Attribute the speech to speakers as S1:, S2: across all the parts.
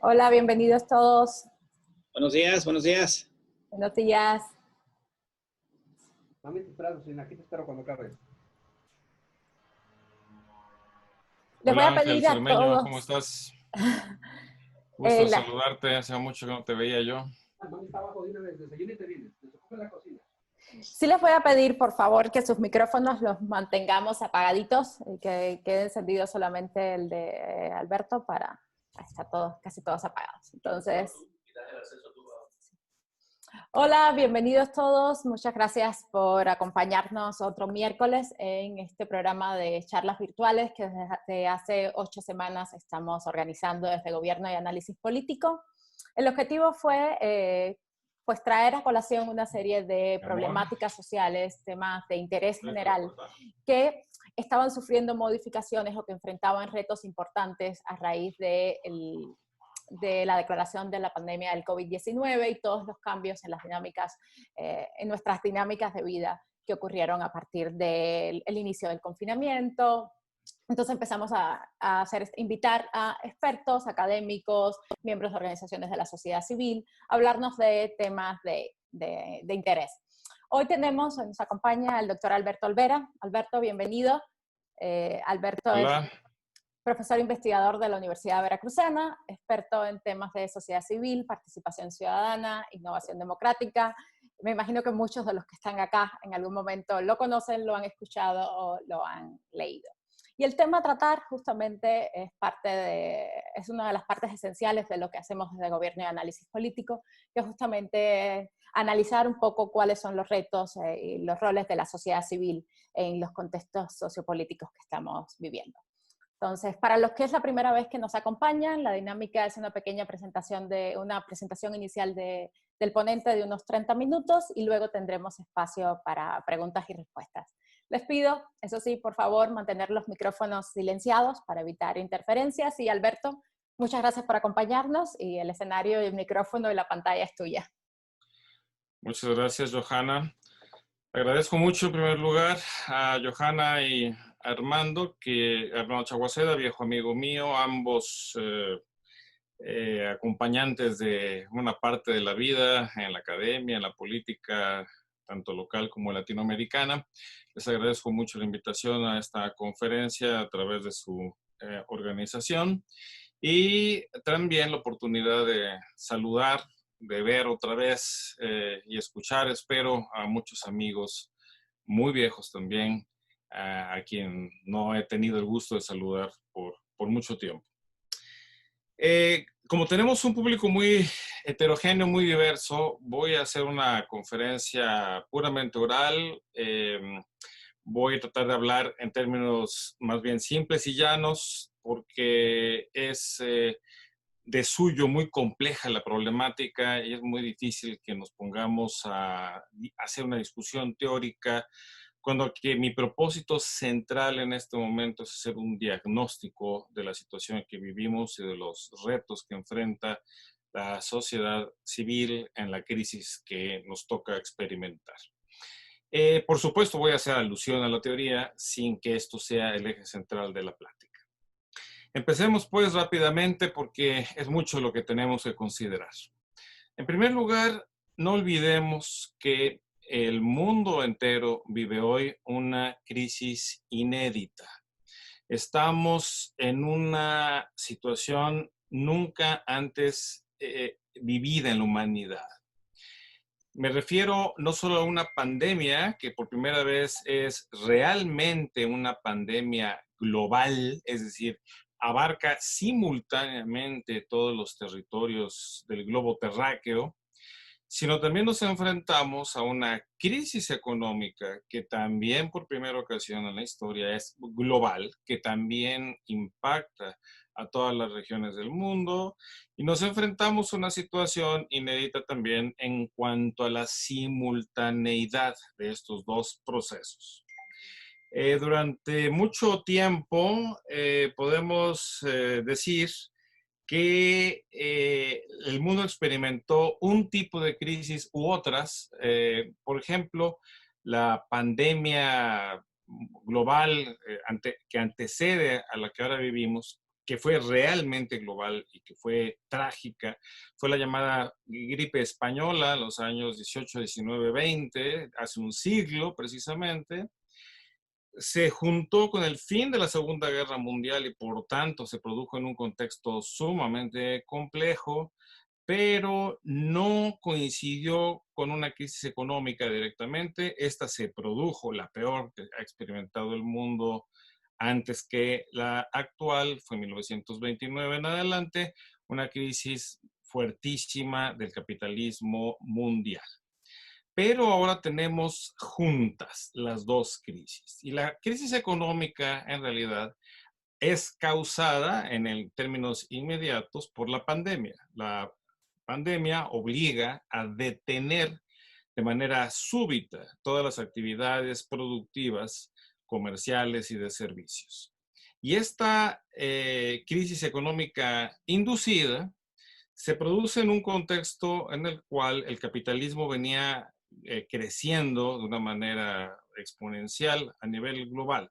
S1: Hola, bienvenidos todos.
S2: Buenos días, buenos días.
S1: Buenos días.
S3: También te espero, Sina, aquí te espero cuando acabes.
S1: Les voy
S4: Hola
S1: a
S4: Ángel
S1: pedir a
S4: Cermeño, ¿cómo
S1: todos,
S4: estás?
S1: eh,
S4: Gusto
S1: la-
S4: saludarte, hace mucho que no te veía yo.
S3: Mami está abajo de una vez, desayuno y te vienes. Desocupa la cocina.
S1: sí les voy a pedir, por favor, que sus micrófonos los mantengamos apagaditos y que quede encendido solamente el de Alberto para estar todos, casi todos apagados. Entonces, hola, bienvenidos todos. Muchas gracias por acompañarnos otro miércoles en este programa de charlas virtuales que desde hace 8 semanas estamos organizando desde Gobierno y Análisis Político. El objetivo fue pues traer a colación una serie de problemáticas sociales, temas de interés general, que estaban sufriendo modificaciones o que enfrentaban retos importantes a raíz de la declaración de la pandemia del COVID-19 y todos los cambios en las dinámicas, en nuestras dinámicas de vida que ocurrieron a partir del inicio del confinamiento. Entonces empezamos a invitar a expertos, académicos, miembros de organizaciones de la sociedad civil, a hablarnos de temas de interés. Hoy nos acompaña el doctor Alberto Olvera. Alberto, bienvenido. Alberto es
S4: Hola.
S1: profesor investigador de la Universidad Veracruzana, experto en temas de sociedad civil, participación ciudadana, innovación democrática. Me imagino que muchos de los que están acá en algún momento lo conocen, lo han escuchado o lo han leído. Y el tema a tratar justamente es una de las partes esenciales de lo que hacemos desde Gobierno y Análisis Político, que es justamente analizar un poco cuáles son los retos y los roles de la sociedad civil en los contextos sociopolíticos que estamos viviendo. Entonces, para los que es la primera vez que nos acompañan, la dinámica es una presentación inicial del ponente de unos 30 minutos y luego tendremos espacio para preguntas y respuestas. Les pido, eso sí, por favor, mantener los micrófonos silenciados para evitar interferencias. Y Alberto, muchas gracias por acompañarnos y el escenario, el micrófono y la pantalla es tuya.
S4: Muchas gracias, Johanna. Agradezco mucho en primer lugar a Johanna y a Armando Chaguaceda, viejo amigo mío, ambos acompañantes de una parte de la vida en la academia, en la política, tanto local como latinoamericana. Les agradezco mucho la invitación a esta conferencia a través de su organización y también la oportunidad de saludar, de ver otra vez y escuchar, espero, a muchos amigos muy viejos también, a quien no he tenido el gusto de saludar por mucho tiempo. Como tenemos un público muy heterogéneo, muy diverso, voy a hacer una conferencia puramente oral. Voy a tratar de hablar en términos más bien simples y llanos, porque es de suyo muy compleja la problemática y es muy difícil que nos pongamos a hacer una discusión teórica, cuando que mi propósito central en este momento es hacer un diagnóstico de la situación en que vivimos y de los retos que enfrenta la sociedad civil en la crisis que nos toca experimentar. Por supuesto, voy a hacer alusión a la teoría sin que esto sea el eje central de la plática. Empecemos pues rápidamente porque es mucho lo que tenemos que considerar. En primer lugar, no olvidemos que el mundo entero vive hoy una crisis inédita. Estamos en una situación nunca antes vivida en la humanidad. Me refiero no solo a una pandemia, que por primera vez es realmente una pandemia global, es decir, abarca simultáneamente todos los territorios del globo terráqueo, sino también nos enfrentamos a una crisis económica que también por primera ocasión en la historia es global, que también impacta a todas las regiones del mundo, y nos enfrentamos a una situación inédita también en cuanto a la simultaneidad de estos dos procesos. Durante mucho tiempo podemos decir que el mundo experimentó un tipo de crisis u otras. Por ejemplo, la pandemia global que antecede a la que ahora vivimos que fue realmente global y que fue trágica, fue la llamada gripe española, los años 18, 19, 20, hace un siglo precisamente. Se juntó con el fin de la Segunda Guerra Mundial y por tanto se produjo en un contexto sumamente complejo, pero no coincidió con una crisis económica directamente. Esta se produjo, la peor que ha experimentado el mundo antes que la actual, fue en 1929 en adelante, una crisis fuertísima del capitalismo mundial. Pero ahora tenemos juntas las dos crisis. Y la crisis económica, en realidad, es causada en términos inmediatos por la pandemia. La pandemia obliga a detener de manera súbita todas las actividades productivas, comerciales y de servicios. Y esta crisis económica inducida se produce en un contexto en el cual el capitalismo venía creciendo de una manera exponencial a nivel global.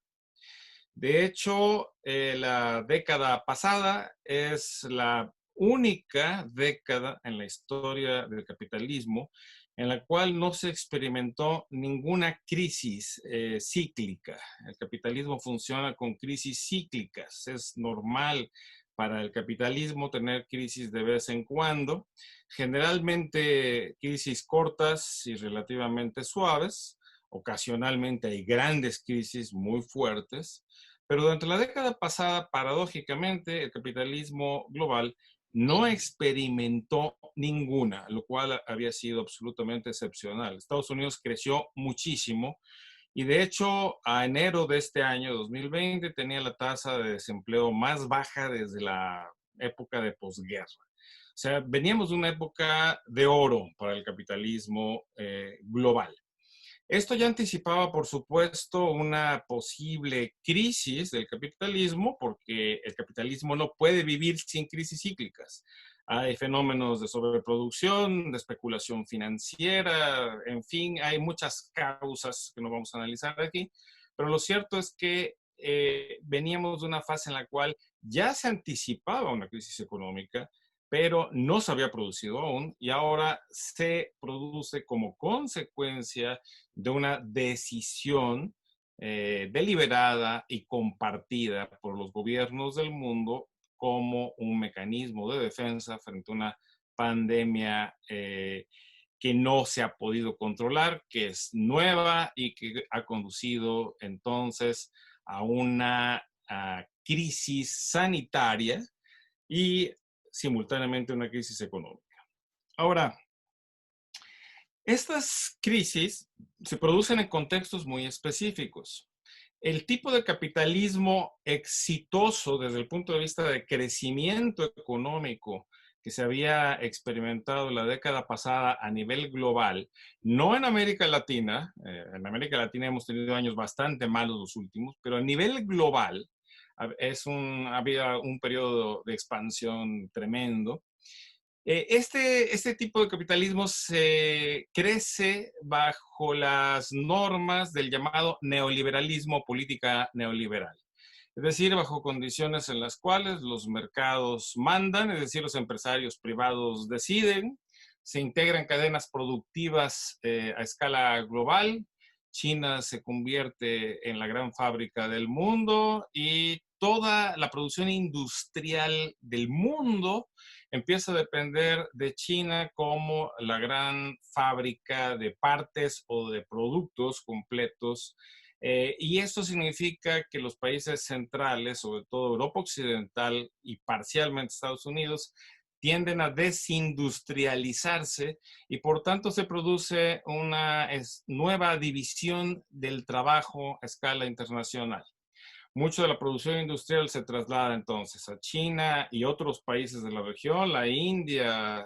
S4: De hecho, la década pasada es la única década en la historia del capitalismo en la cual no se experimentó ninguna crisis cíclica. El capitalismo funciona con crisis cíclicas. Es normal para el capitalismo tener crisis de vez en cuando, generalmente crisis cortas y relativamente suaves. Ocasionalmente hay grandes crisis muy fuertes, pero durante la década pasada, paradójicamente, el capitalismo global no experimentó ninguna, lo cual había sido absolutamente excepcional. Estados Unidos creció muchísimo y de hecho a enero de este año 2020 tenía la tasa de desempleo más baja desde la época de posguerra. O sea, veníamos de una época de oro para el capitalismo global. Esto ya anticipaba, por supuesto, una posible crisis del capitalismo, porque el capitalismo no puede vivir sin crisis cíclicas. Hay fenómenos de sobreproducción, de especulación financiera, en fin, hay muchas causas que no vamos a analizar aquí, pero lo cierto es que veníamos de una fase en la cual ya se anticipaba una crisis económica, pero no se había producido aún y ahora se produce como consecuencia de una decisión deliberada y compartida por los gobiernos del mundo como un mecanismo de defensa frente a una pandemia que no se ha podido controlar, que es nueva y que ha conducido entonces a una crisis sanitaria y simultáneamente una crisis económica. Ahora, estas crisis se producen en contextos muy específicos. El tipo de capitalismo exitoso desde el punto de vista de crecimiento económico que se había experimentado la década pasada a nivel global, no en América Latina, en América Latina hemos tenido años bastante malos los últimos, pero a nivel global había un periodo de expansión tremendo. Este tipo de capitalismo se crece bajo las normas del llamado neoliberalismo, política neoliberal. Es decir, bajo condiciones en las cuales los mercados mandan, es decir, los empresarios privados deciden, se integran cadenas productivas a escala global, China se convierte en la gran fábrica del mundo y toda la producción industrial del mundo empieza a depender de China como la gran fábrica de partes o de productos completos. Y esto significa que los países centrales, sobre todo Europa Occidental y parcialmente Estados Unidos, tienden a desindustrializarse y por tanto se produce una nueva división del trabajo a escala internacional. Mucho de la producción industrial se traslada entonces a China y otros países de la región, la India,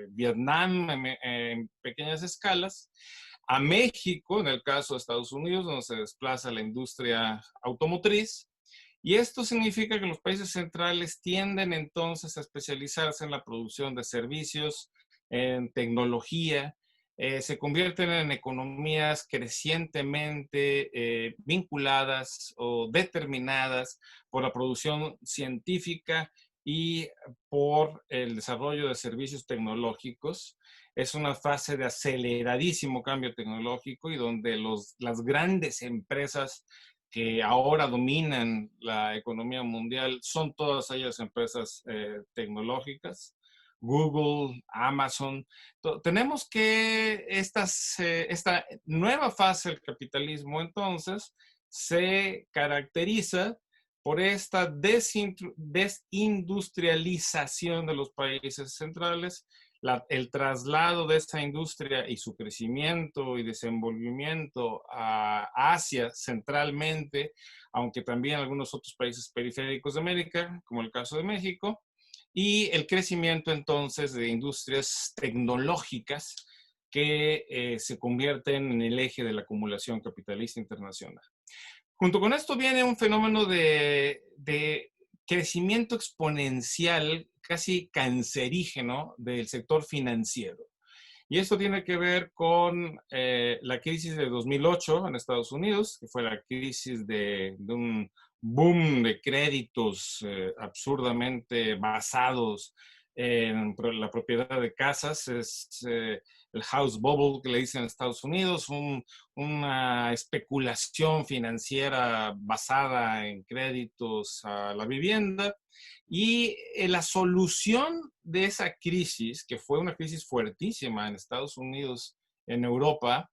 S4: Vietnam en pequeñas escalas, a México, en el caso de Estados Unidos, donde se desplaza la industria automotriz. Y esto significa que los países centrales tienden entonces a especializarse en la producción de servicios, en tecnología, se convierten en economías crecientemente vinculadas o determinadas por la producción científica y por el desarrollo de servicios tecnológicos. Es una fase de aceleradísimo cambio tecnológico y donde las grandes empresas que ahora dominan la economía mundial son todas ellas empresas tecnológicas. Google, Amazon. Tenemos que esta nueva fase del capitalismo entonces se caracteriza por esta desindustrialización de los países centrales, el traslado de esa industria y su crecimiento y desenvolvimiento a Asia centralmente, aunque también algunos otros países periféricos de América, como el caso de México, y el crecimiento entonces de industrias tecnológicas que se convierten en el eje de la acumulación capitalista internacional. Junto con esto viene un fenómeno de crecimiento exponencial, casi cancerígeno, del sector financiero. Y esto tiene que ver con la crisis de 2008 en Estados Unidos, que fue la crisis de un boom de créditos absurdamente basados en la propiedad de casas. Es el house bubble que le dicen en Estados Unidos, una especulación financiera basada en créditos a la vivienda. Y la solución de esa crisis, que fue una crisis fuertísima en Estados Unidos, en Europa,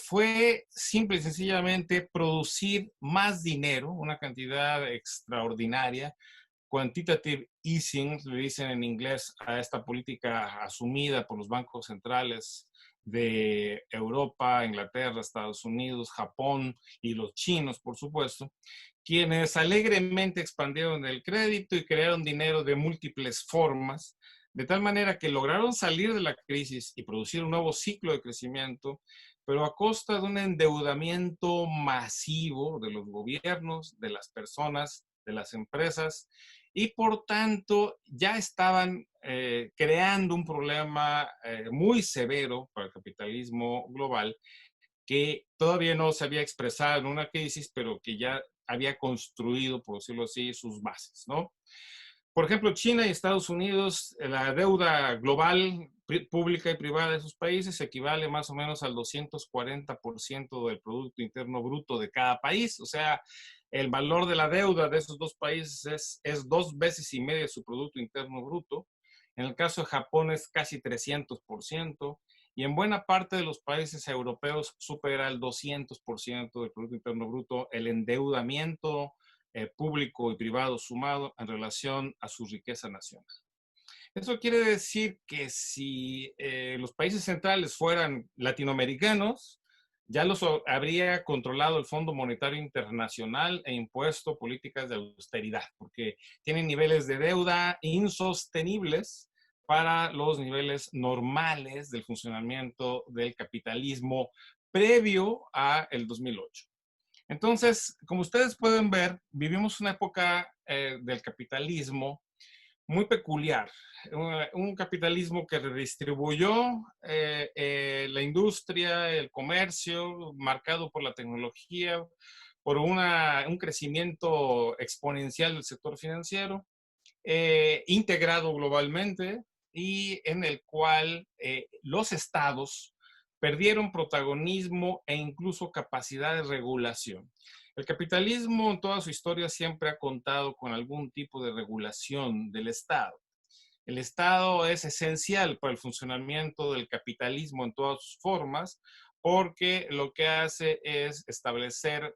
S4: fue simple y sencillamente producir más dinero, una cantidad extraordinaria. Quantitative easing, le dicen en inglés a esta política asumida por los bancos centrales de Europa, Inglaterra, Estados Unidos, Japón y los chinos, por supuesto, quienes alegremente expandieron el crédito y crearon dinero de múltiples formas, de tal manera que lograron salir de la crisis y producir un nuevo ciclo de crecimiento, pero a costa de un endeudamiento masivo de los gobiernos, de las personas, de las empresas, y por tanto ya estaban creando un problema muy severo para el capitalismo global, que todavía no se había expresado en una crisis, pero que ya había construido, por decirlo así, sus bases, ¿no? Por ejemplo, China y Estados Unidos, la deuda global pública y privada de sus países equivale más o menos al 240% del Producto Interno Bruto de cada país. O sea, el valor de la deuda de esos dos países es 2,5 veces su Producto Interno Bruto. En el caso de Japón es casi 300%. Y en buena parte de los países europeos supera el 200% del Producto Interno Bruto el endeudamiento público y privado sumado en relación a su riqueza nacional. Eso quiere decir que si los países centrales fueran latinoamericanos, ya los habría controlado el Fondo Monetario Internacional e impuesto políticas de austeridad, porque tienen niveles de deuda insostenibles para los niveles normales del funcionamiento del capitalismo previo a el 2008. Entonces, como ustedes pueden ver, vivimos una época del capitalismo muy peculiar, un capitalismo que redistribuyó la industria, el comercio, marcado por la tecnología, por un crecimiento exponencial del sector financiero, integrado globalmente y en el cual los estados perdieron protagonismo e incluso capacidad de regulación. El capitalismo en toda su historia siempre ha contado con algún tipo de regulación del Estado. El Estado es esencial para el funcionamiento del capitalismo en todas sus formas, porque lo que hace es establecer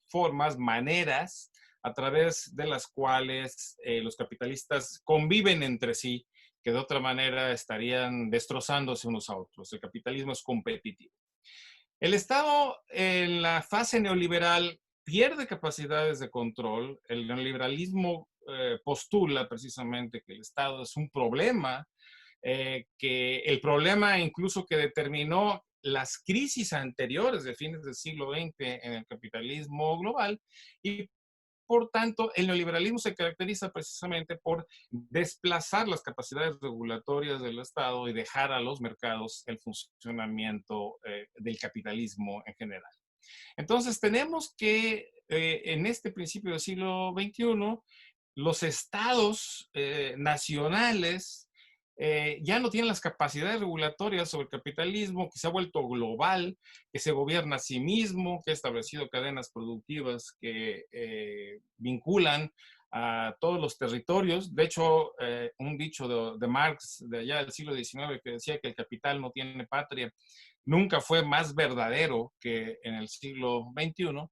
S4: formas, maneras a través de las cuales los capitalistas conviven entre sí, que de otra manera estarían destrozándose unos a otros. El capitalismo es competitivo. El Estado en la fase neoliberal pierde capacidades de control. El neoliberalismo postula precisamente que el Estado es un problema, que el problema incluso que determinó las crisis anteriores de fines del siglo XX en el capitalismo global, y por tanto, el neoliberalismo se caracteriza precisamente por desplazar las capacidades regulatorias del Estado y dejar a los mercados el funcionamiento del capitalismo en general. Entonces, tenemos que, en este principio del siglo XXI, los estados nacionales ya no tienen las capacidades regulatorias sobre el capitalismo, que se ha vuelto global, que se gobierna a sí mismo, que ha establecido cadenas productivas que vinculan a todos los territorios. De hecho, un dicho de Marx de allá del siglo XIX que decía que el capital no tiene patria, nunca fue más verdadero que en el siglo XXI.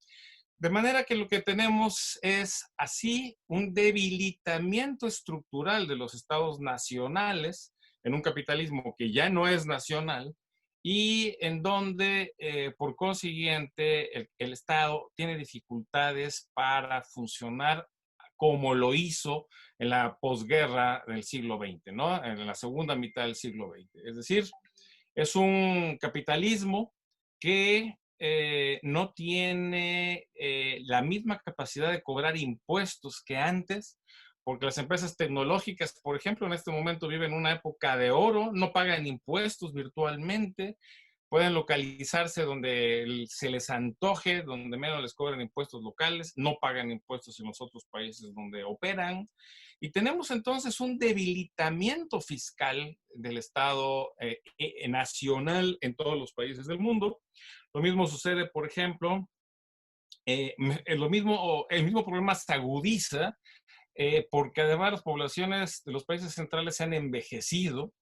S4: De manera que lo que tenemos es así un debilitamiento estructural de los estados nacionales en un capitalismo que ya no es nacional y en donde, por consiguiente, el Estado tiene dificultades para funcionar como lo hizo en la posguerra del siglo XX, ¿no? En la segunda mitad del siglo XX. Es decir, es un capitalismo que no tiene la misma capacidad de cobrar impuestos que antes, porque las empresas tecnológicas, por ejemplo, en este momento viven una época de oro, no pagan impuestos virtualmente, pueden localizarse donde se les antoje, donde menos les cobran impuestos locales, no pagan impuestos en los otros países donde operan. Y tenemos entonces un debilitamiento fiscal del Estado nacional en todos los países del mundo. Lo mismo sucede, por ejemplo, el mismo problema se agudiza porque además las poblaciones de los países centrales se han envejecido,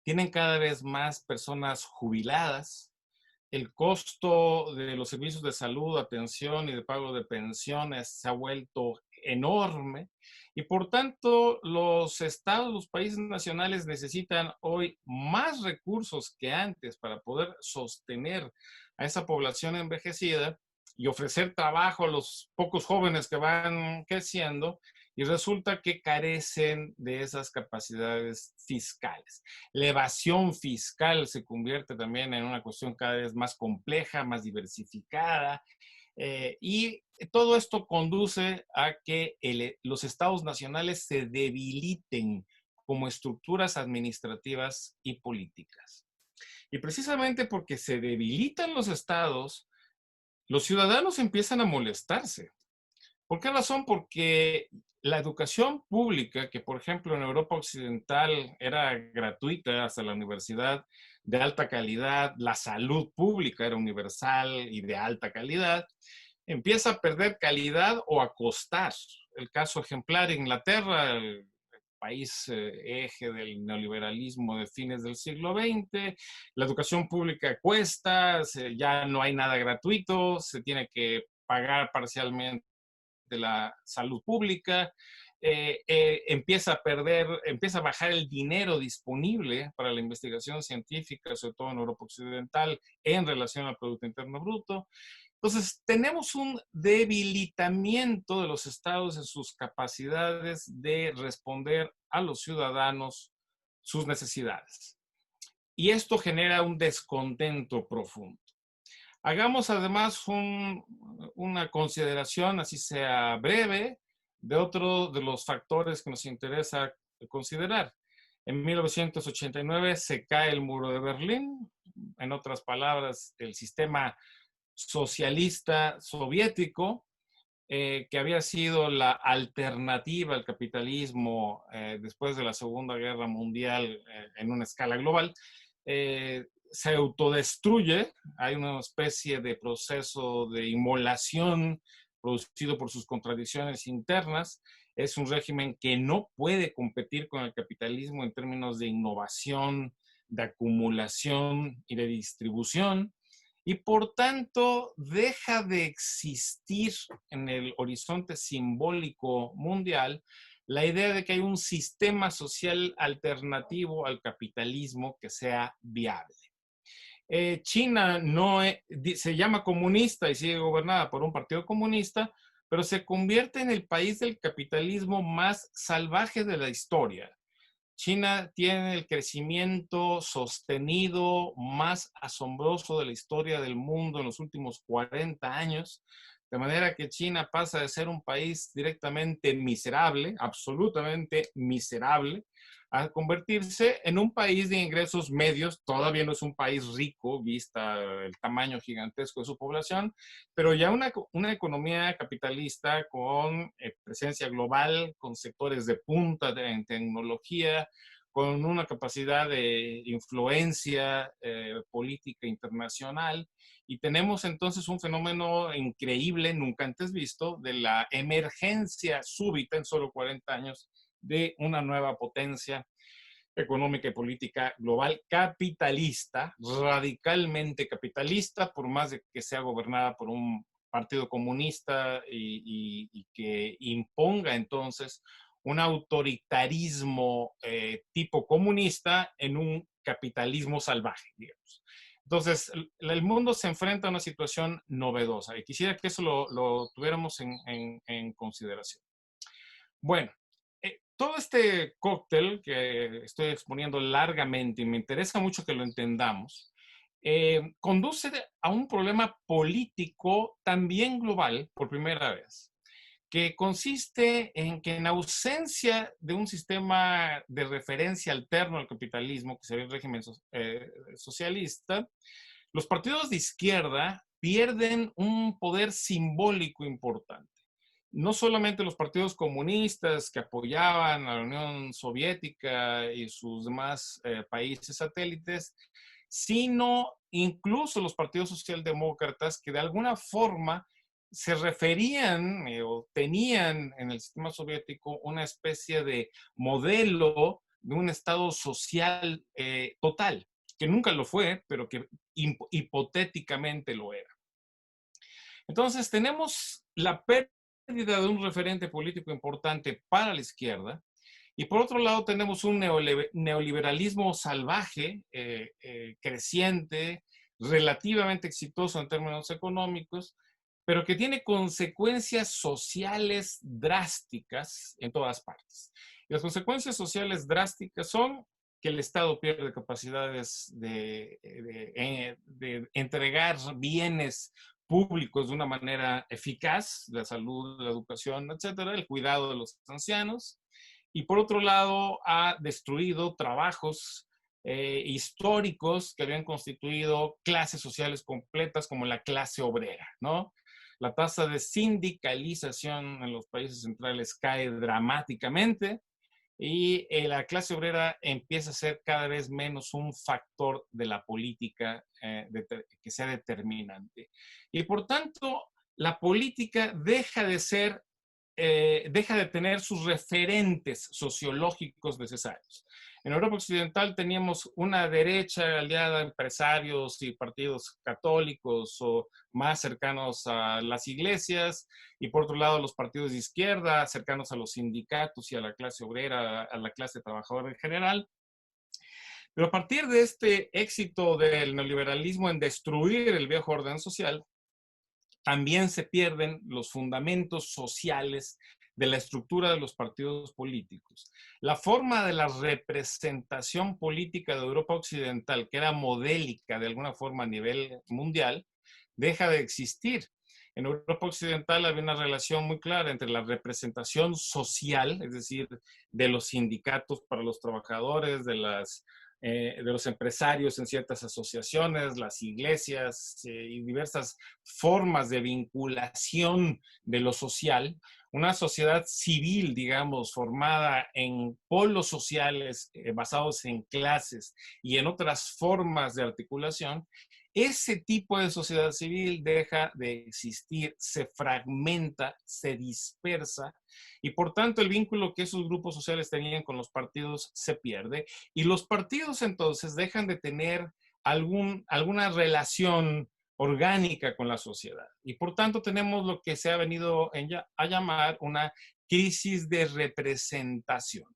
S4: tienen cada vez más personas jubiladas, el costo de los servicios de salud, atención y de pago de pensiones se ha vuelto enorme y por tanto los estados, los países nacionales necesitan hoy más recursos que antes para poder sostener a esa población envejecida y ofrecer trabajo a los pocos jóvenes que van creciendo y resulta que carecen de esas capacidades fiscales. La evasión fiscal se convierte también en una cuestión cada vez más compleja, más diversificada, y todo esto conduce a que los estados nacionales se debiliten como estructuras administrativas y políticas. Y precisamente porque se debilitan los estados, los ciudadanos empiezan a molestarse. ¿Por qué razón? Porque la educación pública, que por ejemplo en Europa Occidental era gratuita hasta la universidad, de alta calidad, la salud pública era universal y de alta calidad, empieza a perder calidad o a costar. El caso ejemplar, Inglaterra, el país eje del neoliberalismo de fines del siglo XX, la educación pública cuesta, ya no hay nada gratuito, se tiene que pagar parcialmente de la salud pública, empieza a bajar el dinero disponible para la investigación científica, sobre todo en Europa Occidental, en relación al Producto Interno Bruto. Entonces, tenemos un debilitamiento de los estados en sus capacidades de responder a los ciudadanos sus necesidades. Y esto genera un descontento profundo. Hagamos además una consideración, así sea breve, de otro de los factores que nos interesa considerar. En 1989 se cae el muro de Berlín, en otras palabras, el sistema socialista soviético, que había sido la alternativa al capitalismo después de la Segunda Guerra Mundial en una escala global, se autodestruye. Hay una especie de proceso de inmolación producido por sus contradicciones internas. Es un régimen que no puede competir con el capitalismo en términos de innovación, de acumulación y de distribución, y por tanto deja de existir en el horizonte simbólico mundial la idea de que hay un sistema social alternativo al capitalismo que sea viable. China se llama comunista y sigue gobernada por un partido comunista, pero se convierte en el país del capitalismo más salvaje de la historia. China tiene el crecimiento sostenido más asombroso de la historia del mundo en los últimos 40 años. de manera que China pasa de ser un país directamente miserable, absolutamente miserable, a convertirse en un país de ingresos medios. Todavía no es un país rico, vista el tamaño gigantesco de su población, pero ya una economía capitalista con presencia global, con sectores de punta en tecnología, con una capacidad de influencia política internacional. Y tenemos entonces un fenómeno increíble, nunca antes visto, de la emergencia súbita en solo 40 años de una nueva potencia económica y política global capitalista, radicalmente capitalista, por más de que sea gobernada por un partido comunista y que imponga entonces un autoritarismo tipo comunista en un capitalismo salvaje, digamos. Entonces, el mundo se enfrenta a una situación novedosa y quisiera que eso lo tuviéramos en consideración. Bueno, todo este cóctel que estoy exponiendo largamente y me interesa mucho que lo entendamos, conduce a un problema político también global por primera vez, que consiste en que en ausencia de un sistema de referencia alterno al capitalismo, que sería el régimen socialista, los partidos de izquierda pierden un poder simbólico importante. No solamente los partidos comunistas que apoyaban a la Unión Soviética y sus demás países satélites, sino incluso los partidos socialdemócratas que de alguna forma se referían o tenían en el sistema soviético una especie de modelo de un estado social total, que nunca lo fue, pero que hipotéticamente lo era. Entonces tenemos la pérdida de un referente político importante para la izquierda, y por otro lado tenemos un neoliberalismo salvaje, creciente, relativamente exitoso en términos económicos, pero que tiene consecuencias sociales drásticas en todas partes. Y las consecuencias sociales drásticas son que el Estado pierde capacidades de entregar bienes públicos de una manera eficaz, la salud, la educación, etcétera, el cuidado de los ancianos. Y por otro lado, ha destruido trabajos históricos que habían constituido clases sociales completas como la clase obrera, ¿no? La tasa de sindicalización en los países centrales cae dramáticamente y la clase obrera empieza a ser cada vez menos un factor de la política que sea determinante. Y por tanto, la política deja de tener sus referentes sociológicos necesarios. En Europa Occidental teníamos una derecha aliada a empresarios y partidos católicos o más cercanos a las iglesias, y por otro lado los partidos de izquierda cercanos a los sindicatos y a la clase obrera, a la clase trabajadora en general. Pero a partir de este éxito del neoliberalismo en destruir el viejo orden social, también se pierden los fundamentos sociales de la estructura de los partidos políticos. La forma de la representación política de Europa Occidental, que era modélica de alguna forma a nivel mundial, deja de existir. En Europa Occidental había una relación muy clara entre la representación social, es decir, de los sindicatos para los trabajadores, de los empresarios en ciertas asociaciones, las iglesias y diversas formas de vinculación de lo social, una sociedad civil, digamos, formada en polos sociales basados en clases y en otras formas de articulación. Ese tipo de sociedad civil deja de existir, se fragmenta, se dispersa, y por tanto el vínculo que esos grupos sociales tenían con los partidos se pierde, y los partidos entonces dejan de tener alguna relación orgánica con la sociedad. Y por tanto tenemos lo que se ha venido a llamar una crisis de representación.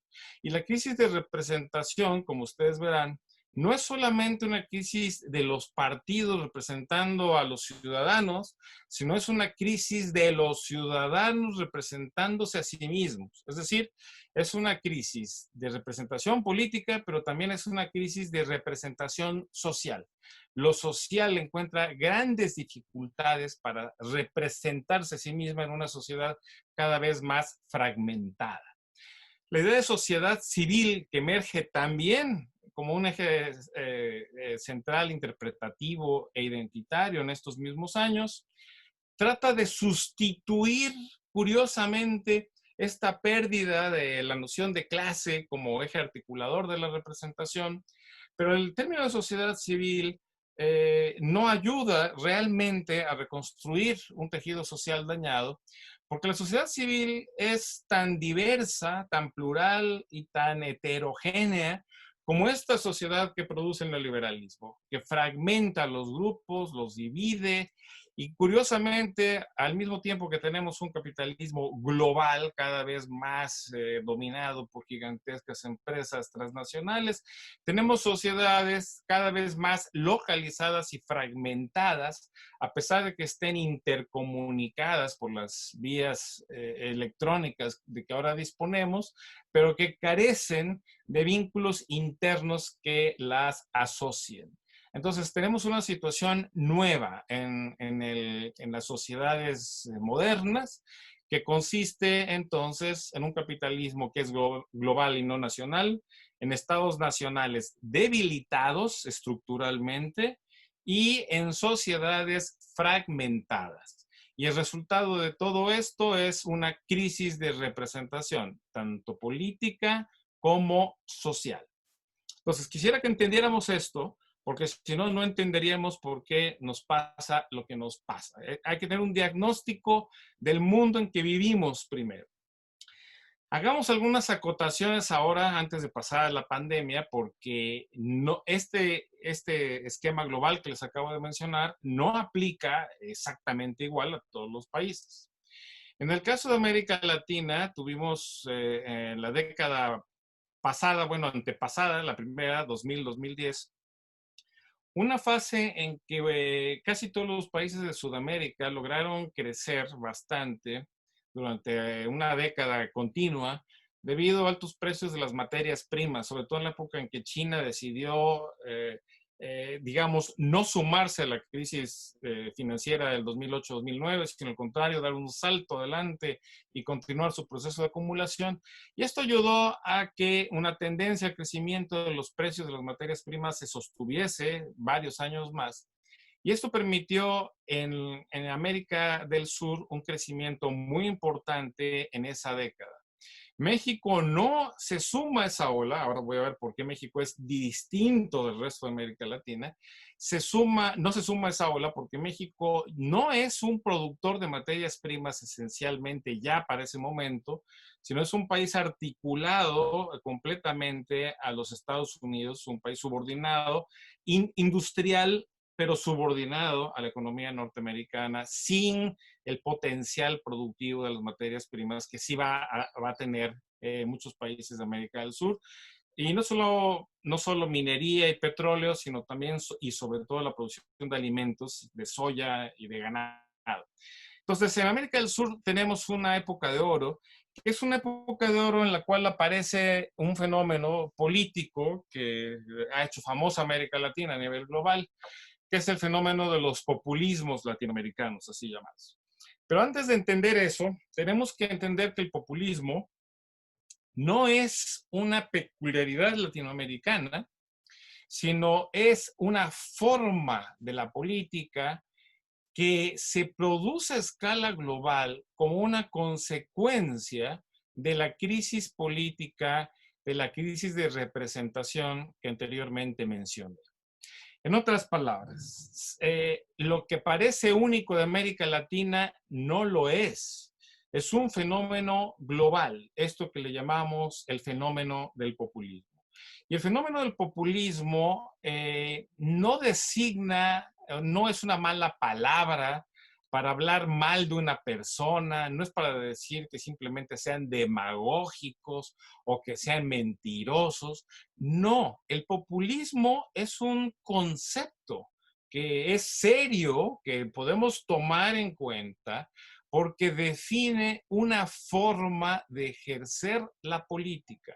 S4: Y la crisis de representación, como ustedes verán, no es solamente una crisis de los partidos representando a los ciudadanos, sino es una crisis de los ciudadanos representándose a sí mismos. Es decir, es una crisis de representación política, pero también es una crisis de representación social. Lo social encuentra grandes dificultades para representarse a sí misma en una sociedad cada vez más fragmentada. La idea de sociedad civil que emerge también como un eje central, interpretativo e identitario en estos mismos años, trata de sustituir, curiosamente, esta pérdida de la noción de clase como eje articulador de la representación, pero el término de sociedad civil no ayuda realmente a reconstruir un tejido social dañado, porque la sociedad civil es tan diversa, tan plural y tan heterogénea como esta sociedad que produce el neoliberalismo, que fragmenta a los grupos, los divide, y curiosamente, al mismo tiempo que tenemos un capitalismo global cada vez más dominado por gigantescas empresas transnacionales, tenemos sociedades cada vez más localizadas y fragmentadas, a pesar de que estén intercomunicadas por las vías electrónicas de que ahora disponemos, pero que carecen de vínculos internos que las asocien. Entonces, tenemos una situación nueva en las sociedades modernas que consiste entonces en un capitalismo que es global y no nacional, en estados nacionales debilitados estructuralmente y en sociedades fragmentadas. Y el resultado de todo esto es una crisis de representación, tanto política como social. Entonces, quisiera que entendiéramos esto, porque si no, no entenderíamos por qué nos pasa lo que nos pasa. Hay que tener un diagnóstico del mundo en que vivimos primero. Hagamos algunas acotaciones ahora antes de pasar a la pandemia, porque no, este esquema global que les acabo de mencionar no aplica exactamente igual a todos los países. En el caso de América Latina, tuvimos en la década pasada, bueno, antepasada, la primera, 2000-2010, una fase en que casi todos los países de Sudamérica lograron crecer bastante durante una década continua debido a altos precios de las materias primas, sobre todo en la época en que China decidió, digamos, no sumarse a la crisis financiera del 2008-2009, sino al contrario, dar un salto adelante y continuar su proceso de acumulación. Y esto ayudó a que una tendencia al crecimiento de los precios de las materias primas se sostuviese varios años más. Y esto permitió en América del Sur un crecimiento muy importante en esa década. México no se suma a esa ola, ahora voy a ver por qué México es distinto del resto de América Latina, no se suma a esa ola porque México no es un productor de materias primas esencialmente ya para ese momento, sino es un país articulado completamente a los Estados Unidos, un país subordinado, industrial, pero subordinado a la economía norteamericana, sin el potencial productivo de las materias primas que sí va a tener muchos países de América del Sur. Y no solo minería y petróleo, sino también y sobre todo la producción de alimentos, de soya y de ganado. Entonces, en América del Sur tenemos una época de oro, que es una época de oro en la cual aparece un fenómeno político que ha hecho famosa América Latina a nivel global, que es el fenómeno de los populismos latinoamericanos, así llamados. Pero antes de entender eso, tenemos que entender que el populismo no es una peculiaridad latinoamericana, sino es una forma de la política que se produce a escala global como una consecuencia de la crisis política, de la crisis de representación que anteriormente mencioné. En otras palabras, lo que parece único de América Latina no lo es. Es un fenómeno global, esto que le llamamos el fenómeno del populismo. Y el fenómeno del populismo no designa, no es una mala palabra para hablar mal de una persona, no es para decir que simplemente sean demagógicos o que sean mentirosos. No, el populismo es un concepto que es serio, que podemos tomar en cuenta, porque define una forma de ejercer la política.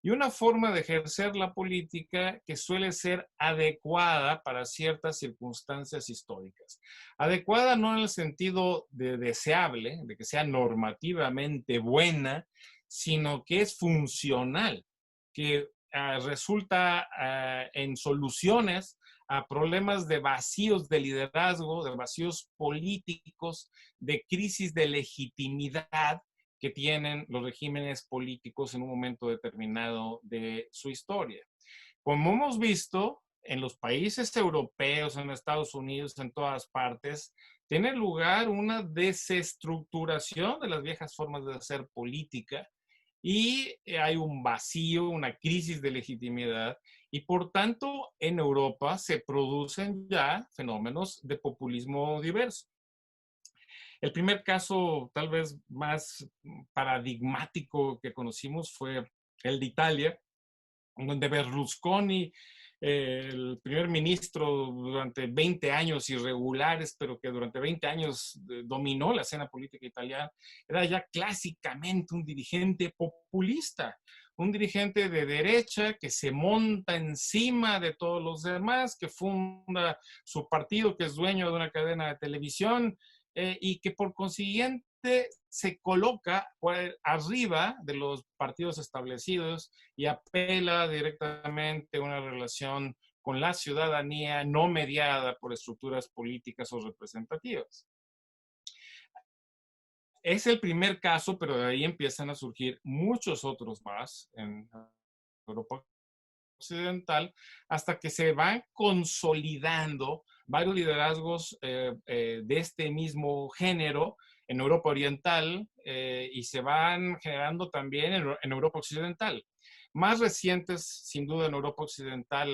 S4: Y una forma de ejercer la política que suele ser adecuada para ciertas circunstancias históricas. Adecuada no en el sentido de deseable, de que sea normativamente buena, sino que es funcional, que resulta en soluciones a problemas de vacíos de liderazgo, de vacíos políticos, de crisis de legitimidad que tienen los regímenes políticos en un momento determinado de su historia. Como hemos visto, en los países europeos, en Estados Unidos, en todas partes, tiene lugar una desestructuración de las viejas formas de hacer política y hay un vacío, una crisis de legitimidad y por tanto en Europa se producen ya fenómenos de populismo diverso. El primer caso tal vez más paradigmático que conocimos fue el de Italia, donde Berlusconi, el primer ministro durante 20 años irregulares, pero que durante 20 años dominó la escena política italiana, era ya clásicamente un dirigente populista, un dirigente de derecha que se monta encima de todos los demás, que funda su partido, que es dueño de una cadena de televisión, y que por consiguiente se coloca arriba de los partidos establecidos y apela directamente a una relación con la ciudadanía no mediada por estructuras políticas o representativas. Es el primer caso, pero de ahí empiezan a surgir muchos otros más en Europa occidental, hasta que se van consolidando varios liderazgos de este mismo género en Europa Oriental y se van generando también en Europa Occidental. Más recientes, sin duda, en Europa Occidental,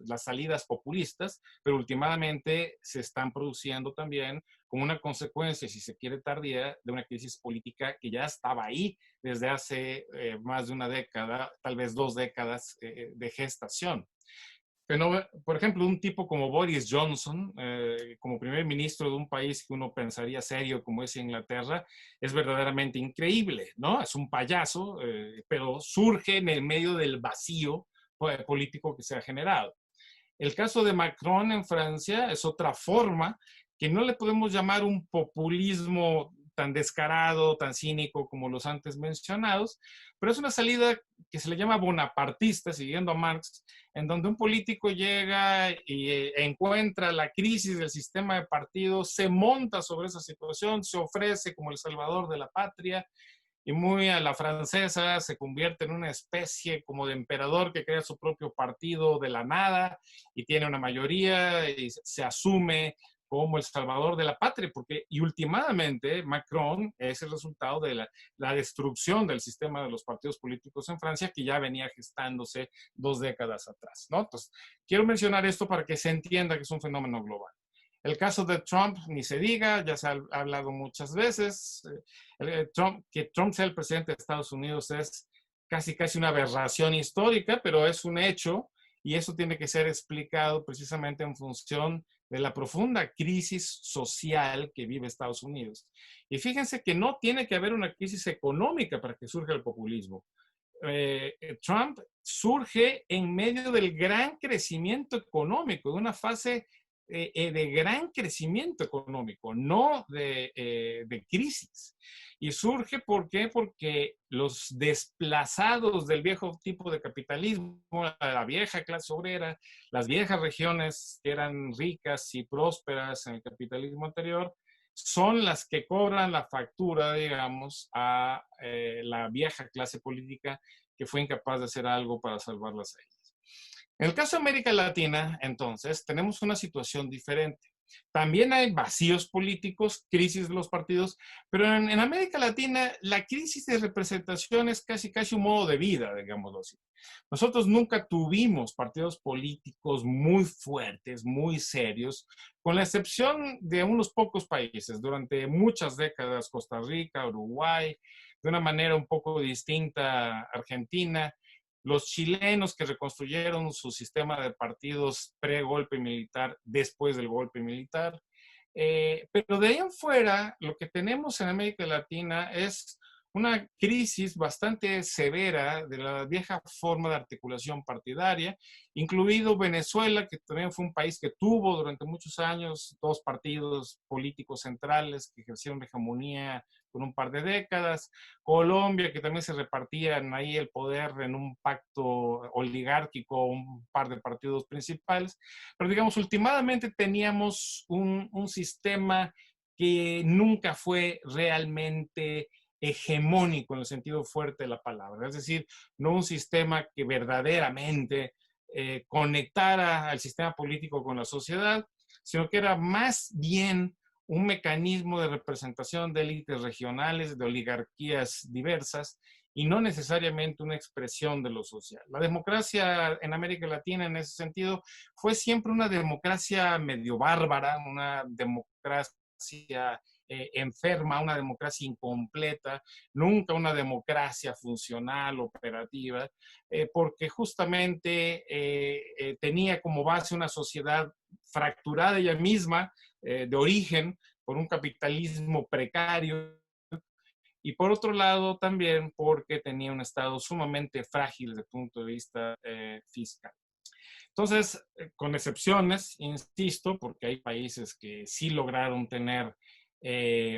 S4: las salidas populistas, pero últimamente se están produciendo también como una consecuencia, si se quiere tardía, de una crisis política que ya estaba ahí desde hace más de una década, tal vez 2 décadas de gestación. Pero, por ejemplo, un tipo como Boris Johnson, como primer ministro de un país que uno pensaría serio como es Inglaterra, es verdaderamente increíble, ¿no? Es un payaso, pero surge en el medio del vacío político que se ha generado. El caso de Macron en Francia es otra forma que no le podemos llamar un populismo tan descarado, tan cínico como los antes mencionados, pero es una salida que se le llama bonapartista, siguiendo a Marx, en donde un político llega y encuentra la crisis del sistema de partidos, se monta sobre esa situación, se ofrece como el salvador de la patria y muy a la francesa se convierte en una especie como de emperador que crea su propio partido de la nada y tiene una mayoría y se asume como el salvador de la patria, porque y últimamente Macron es el resultado de la destrucción del sistema de los partidos políticos en Francia, que ya venía gestándose 2 décadas atrás, ¿no? Entonces, quiero mencionar esto para que se entienda que es un fenómeno global. El caso de Trump, ni se diga, ya se ha hablado muchas veces. Que Trump sea el presidente de Estados Unidos es casi una aberración histórica, pero es un hecho y eso tiene que ser explicado precisamente en función de la profunda crisis social que vive Estados Unidos. Y fíjense que no tiene que haber una crisis económica para que surja el populismo. Trump surge en medio del gran crecimiento económico, de una fase de gran crecimiento económico, no de crisis. Y surge, ¿por qué? Porque los desplazados del viejo tipo de capitalismo, la vieja clase obrera, las viejas regiones que eran ricas y prósperas en el capitalismo anterior, son las que cobran la factura, digamos, a la vieja clase política que fue incapaz de hacer algo para salvarlas a ellas. En el caso de América Latina, entonces, tenemos una situación diferente. También hay vacíos políticos, crisis de los partidos, pero en América Latina la crisis de representación es casi un modo de vida, digámoslo así. Nosotros nunca tuvimos partidos políticos muy fuertes, muy serios, con la excepción de unos pocos países. Durante muchas décadas, Costa Rica, Uruguay, de una manera un poco distinta, Argentina. Los chilenos que reconstruyeron su sistema de partidos pre-golpe militar, después del golpe militar. Pero de ahí en fuera, lo que tenemos en América Latina es una crisis bastante severa de la vieja forma de articulación partidaria, incluido Venezuela, que también fue un país que tuvo durante muchos años dos partidos políticos centrales que ejercieron hegemonía por un par de décadas, Colombia, que también se repartían ahí el poder en un pacto oligárquico, un par de partidos principales, pero digamos, últimamente teníamos un sistema que nunca fue realmente hegemónico en el sentido fuerte de la palabra, es decir, no un sistema que verdaderamente conectara al sistema político con la sociedad, sino que era más bien un mecanismo de representación de élites regionales, de oligarquías diversas, y no necesariamente una expresión de lo social. La democracia en América Latina, en ese sentido, fue siempre una democracia medio bárbara, una democracia enferma, una democracia incompleta, nunca una democracia funcional, operativa, porque justamente tenía como base una sociedad fracturada ella misma, de origen, por un capitalismo precario, y por otro lado también porque tenía un Estado sumamente frágil desde el punto de vista fiscal. Entonces, con excepciones, insisto, porque hay países que sí lograron tener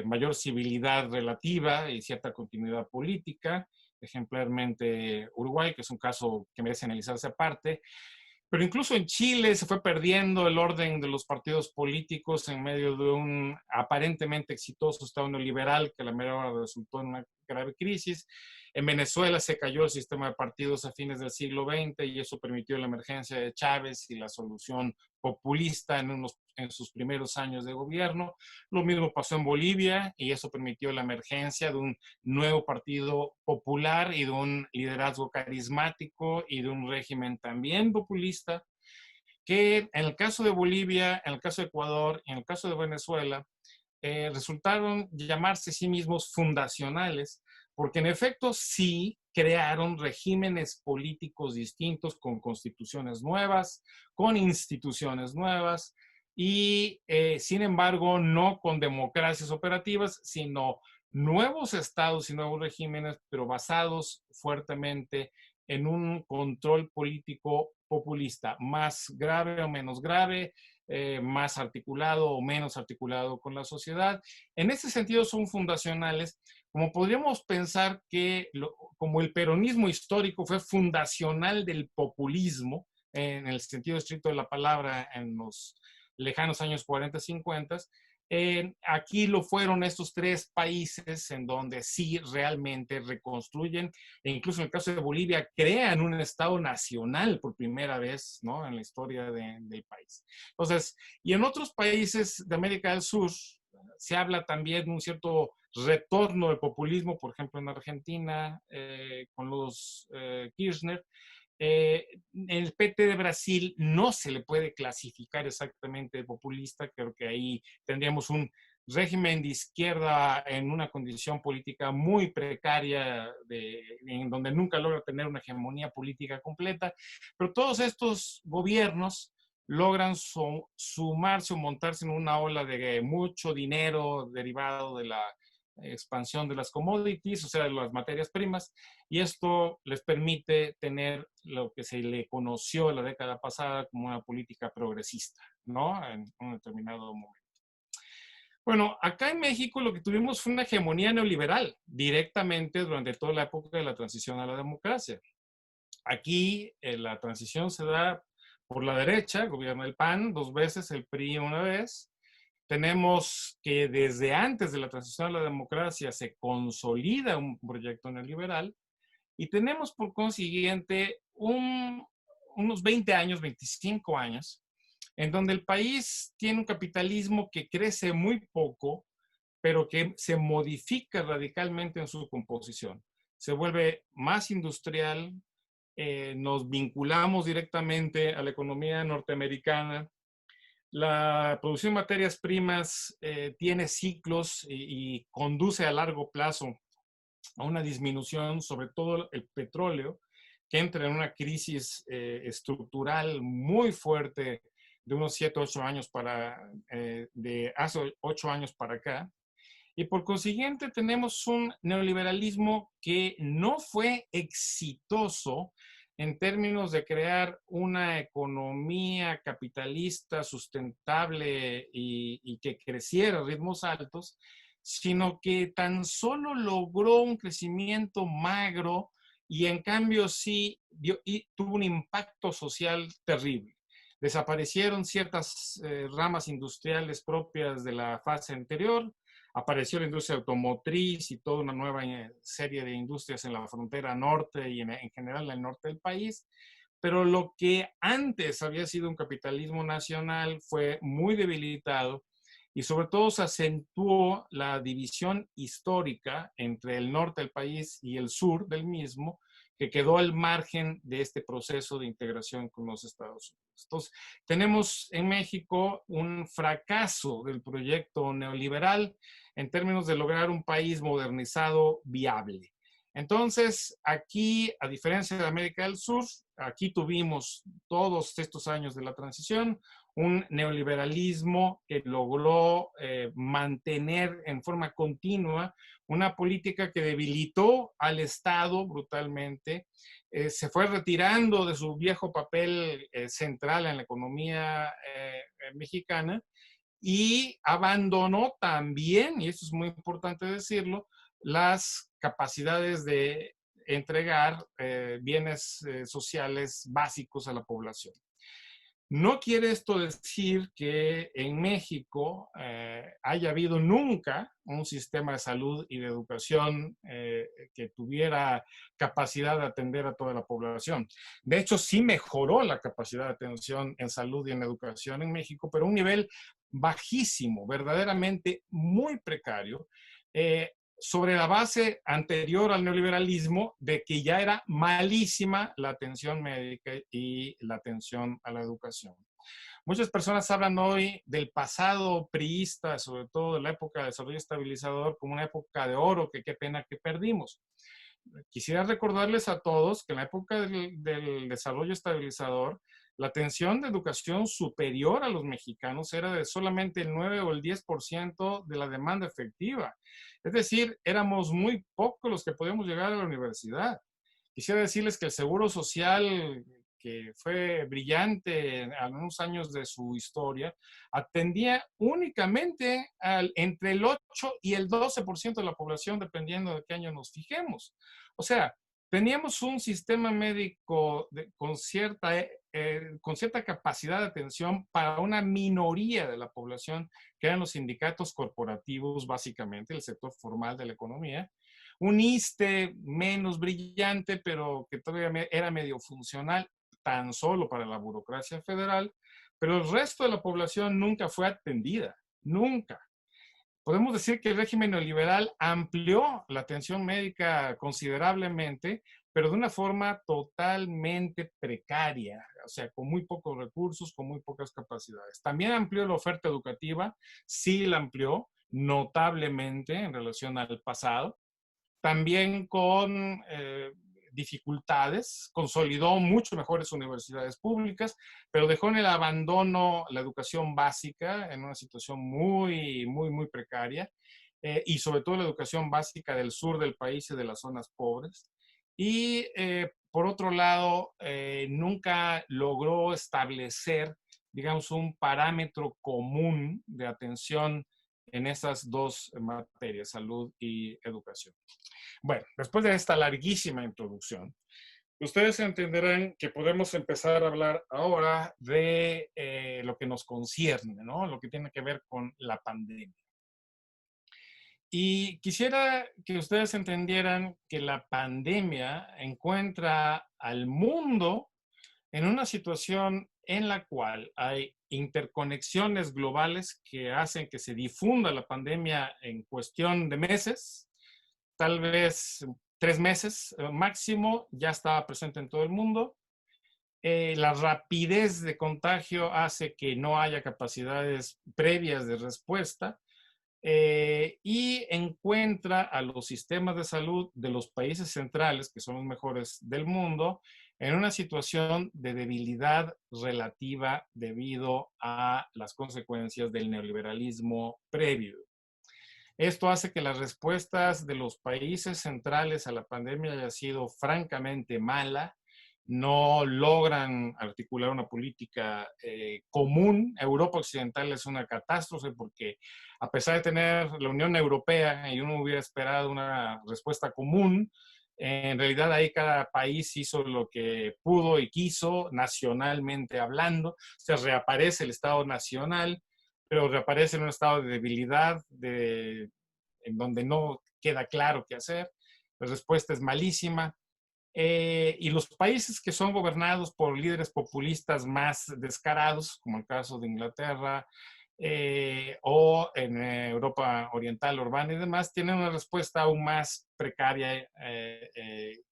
S4: mayor civilidad relativa y cierta continuidad política, ejemplarmente Uruguay, que es un caso que merece analizarse aparte, pero incluso en Chile se fue perdiendo el orden de los partidos políticos en medio de un aparentemente exitoso Estado neoliberal que a la mera hora resultó en una grave crisis. En Venezuela se cayó el sistema de partidos a fines del siglo XX y eso permitió la emergencia de Chávez y la solución populista en sus primeros años de gobierno. Lo mismo pasó en Bolivia y eso permitió la emergencia de un nuevo partido popular y de un liderazgo carismático y de un régimen también populista, que en el caso de Bolivia, en el caso de Ecuador y en el caso de Venezuela, resultaron llamarse a sí mismos fundacionales, porque en efecto sí crearon regímenes políticos distintos con constituciones nuevas, con instituciones nuevas y sin embargo no con democracias operativas, sino nuevos estados y nuevos regímenes, pero basados fuertemente en un control político populista, más grave o menos grave, más articulado o menos articulado con la sociedad. En ese sentido son fundacionales, como podríamos pensar que como el peronismo histórico fue fundacional del populismo, en el sentido estricto de la palabra, en los lejanos años 40, 50, aquí lo fueron estos tres países en donde sí realmente reconstruyen, e incluso en el caso de Bolivia, crean un Estado nacional por primera vez, ¿no?, en la historia del país. Entonces, y en otros países de América del Sur se habla también de un cierto retorno del populismo, por ejemplo en Argentina, con los Kirchner. El PT de Brasil no se le puede clasificar exactamente de populista, creo que ahí tendríamos un régimen de izquierda en una condición política muy precaria, en donde nunca logra tener una hegemonía política completa, pero todos estos gobiernos logran sumarse o montarse en una ola de mucho dinero derivado de la expansión de las commodities, o sea, de las materias primas, y esto les permite tener lo que se le conoció en la década pasada como una política progresista, ¿no?, en un determinado momento. Bueno, acá en México lo que tuvimos fue una hegemonía neoliberal directamente durante toda la época de la transición a la democracia. Aquí la transición se da por la derecha, gobierna el PAN 2 veces, el PRI 1 vez. Tenemos que desde antes de la transición a la democracia se consolida un proyecto neoliberal y tenemos por consiguiente unos 20 años, 25 años, en donde el país tiene un capitalismo que crece muy poco, pero que se modifica radicalmente en su composición. Se vuelve más industrial, nos vinculamos directamente a la economía norteamericana. La producción de materias primas tiene ciclos y conduce a largo plazo a una disminución, sobre todo el petróleo, que entra en una crisis estructural muy fuerte de unos 7, 8 años de hace 8 años para acá. Y por consiguiente tenemos un neoliberalismo que no fue exitoso en términos de crear una economía capitalista sustentable y que creciera a ritmos altos, sino que tan solo logró un crecimiento magro y en cambio sí tuvo un impacto social terrible. Desaparecieron ciertas ramas industriales propias de la fase anterior, apareció la industria automotriz y toda una nueva serie de industrias en la frontera norte y en general en el norte del país, pero lo que antes había sido un capitalismo nacional fue muy debilitado y sobre todo se acentuó la división histórica entre el norte del país y el sur del mismo, que quedó al margen de este proceso de integración con los Estados Unidos. Entonces, tenemos en México un fracaso del proyecto neoliberal en términos de lograr un país modernizado viable. Entonces, aquí, a diferencia de América del Sur, aquí tuvimos todos estos años de la transición, un neoliberalismo que logró mantener en forma continua una política que debilitó al Estado brutalmente, se fue retirando de su viejo papel central en la economía mexicana y abandonó también, y esto es muy importante decirlo, las capacidades de entregar bienes sociales básicos a la población. No quiere esto decir que en México haya habido nunca un sistema de salud y de educación que tuviera capacidad de atender a toda la población. De hecho, sí mejoró la capacidad de atención en salud y en educación en México, pero a un nivel bajísimo, verdaderamente muy precario, sobre la base anterior al neoliberalismo de que ya era malísima la atención médica y la atención a la educación. Muchas personas hablan hoy del pasado priista, sobre todo de la época de desarrollo estabilizador, como una época de oro, que qué pena que perdimos. Quisiera recordarles a todos que en la época del desarrollo estabilizador, la atención de educación superior a los mexicanos era de solamente el 9 o el 10% de la demanda efectiva. Es decir, éramos muy pocos los que podíamos llegar a la universidad. Quisiera decirles que el Seguro Social, que fue brillante en algunos años de su historia, atendía únicamente entre el 8 y el 12% de la población, dependiendo de qué año nos fijemos. O sea, teníamos un sistema médico con cierta capacidad de atención para una minoría de la población, que eran los sindicatos corporativos, básicamente, el sector formal de la economía. Un ISSSTE menos brillante, pero que todavía era medio funcional, tan solo para la burocracia federal, pero el resto de la población nunca fue atendida, nunca. Podemos decir que el régimen neoliberal amplió la atención médica considerablemente, pero de una forma totalmente precaria, o sea, con muy pocos recursos, con muy pocas capacidades. También amplió la oferta educativa, sí la amplió notablemente en relación al pasado, también con dificultades, consolidó mucho mejores universidades públicas, pero dejó en el abandono la educación básica en una situación muy, muy, muy precaria, y sobre todo la educación básica del sur del país y de las zonas pobres. Y por otro lado, nunca logró establecer, digamos, un parámetro común de atención en esas dos materias, salud y educación. Bueno, después de esta larguísima introducción, ustedes entenderán que podemos empezar a hablar ahora de lo que nos concierne, ¿no? Lo que tiene que ver con la pandemia. Y quisiera que ustedes entendieran que la pandemia encuentra al mundo en una situación en la cual hay interconexiones globales que hacen que se difunda la pandemia en cuestión de meses, tal vez 3 meses máximo, ya estaba presente en todo el mundo. La rapidez de contagio hace que no haya capacidades previas de respuesta y encuentra a los sistemas de salud de los países centrales, que son los mejores del mundo, en una situación de debilidad relativa debido a las consecuencias del neoliberalismo previo. Esto hace que las respuestas de los países centrales a la pandemia haya sido francamente mala. No logran articular una política común. Europa Occidental es una catástrofe porque a pesar de tener la Unión Europea y uno hubiera esperado una respuesta común, en realidad ahí cada país hizo lo que pudo y quiso, nacionalmente hablando. Se reaparece el Estado Nacional, pero reaparece en un estado de debilidad, en donde no queda claro qué hacer. La respuesta es malísima. Y los países que son gobernados por líderes populistas más descarados, como el caso de Inglaterra o en Europa Oriental, Urbana y demás, tienen una respuesta aún más precaria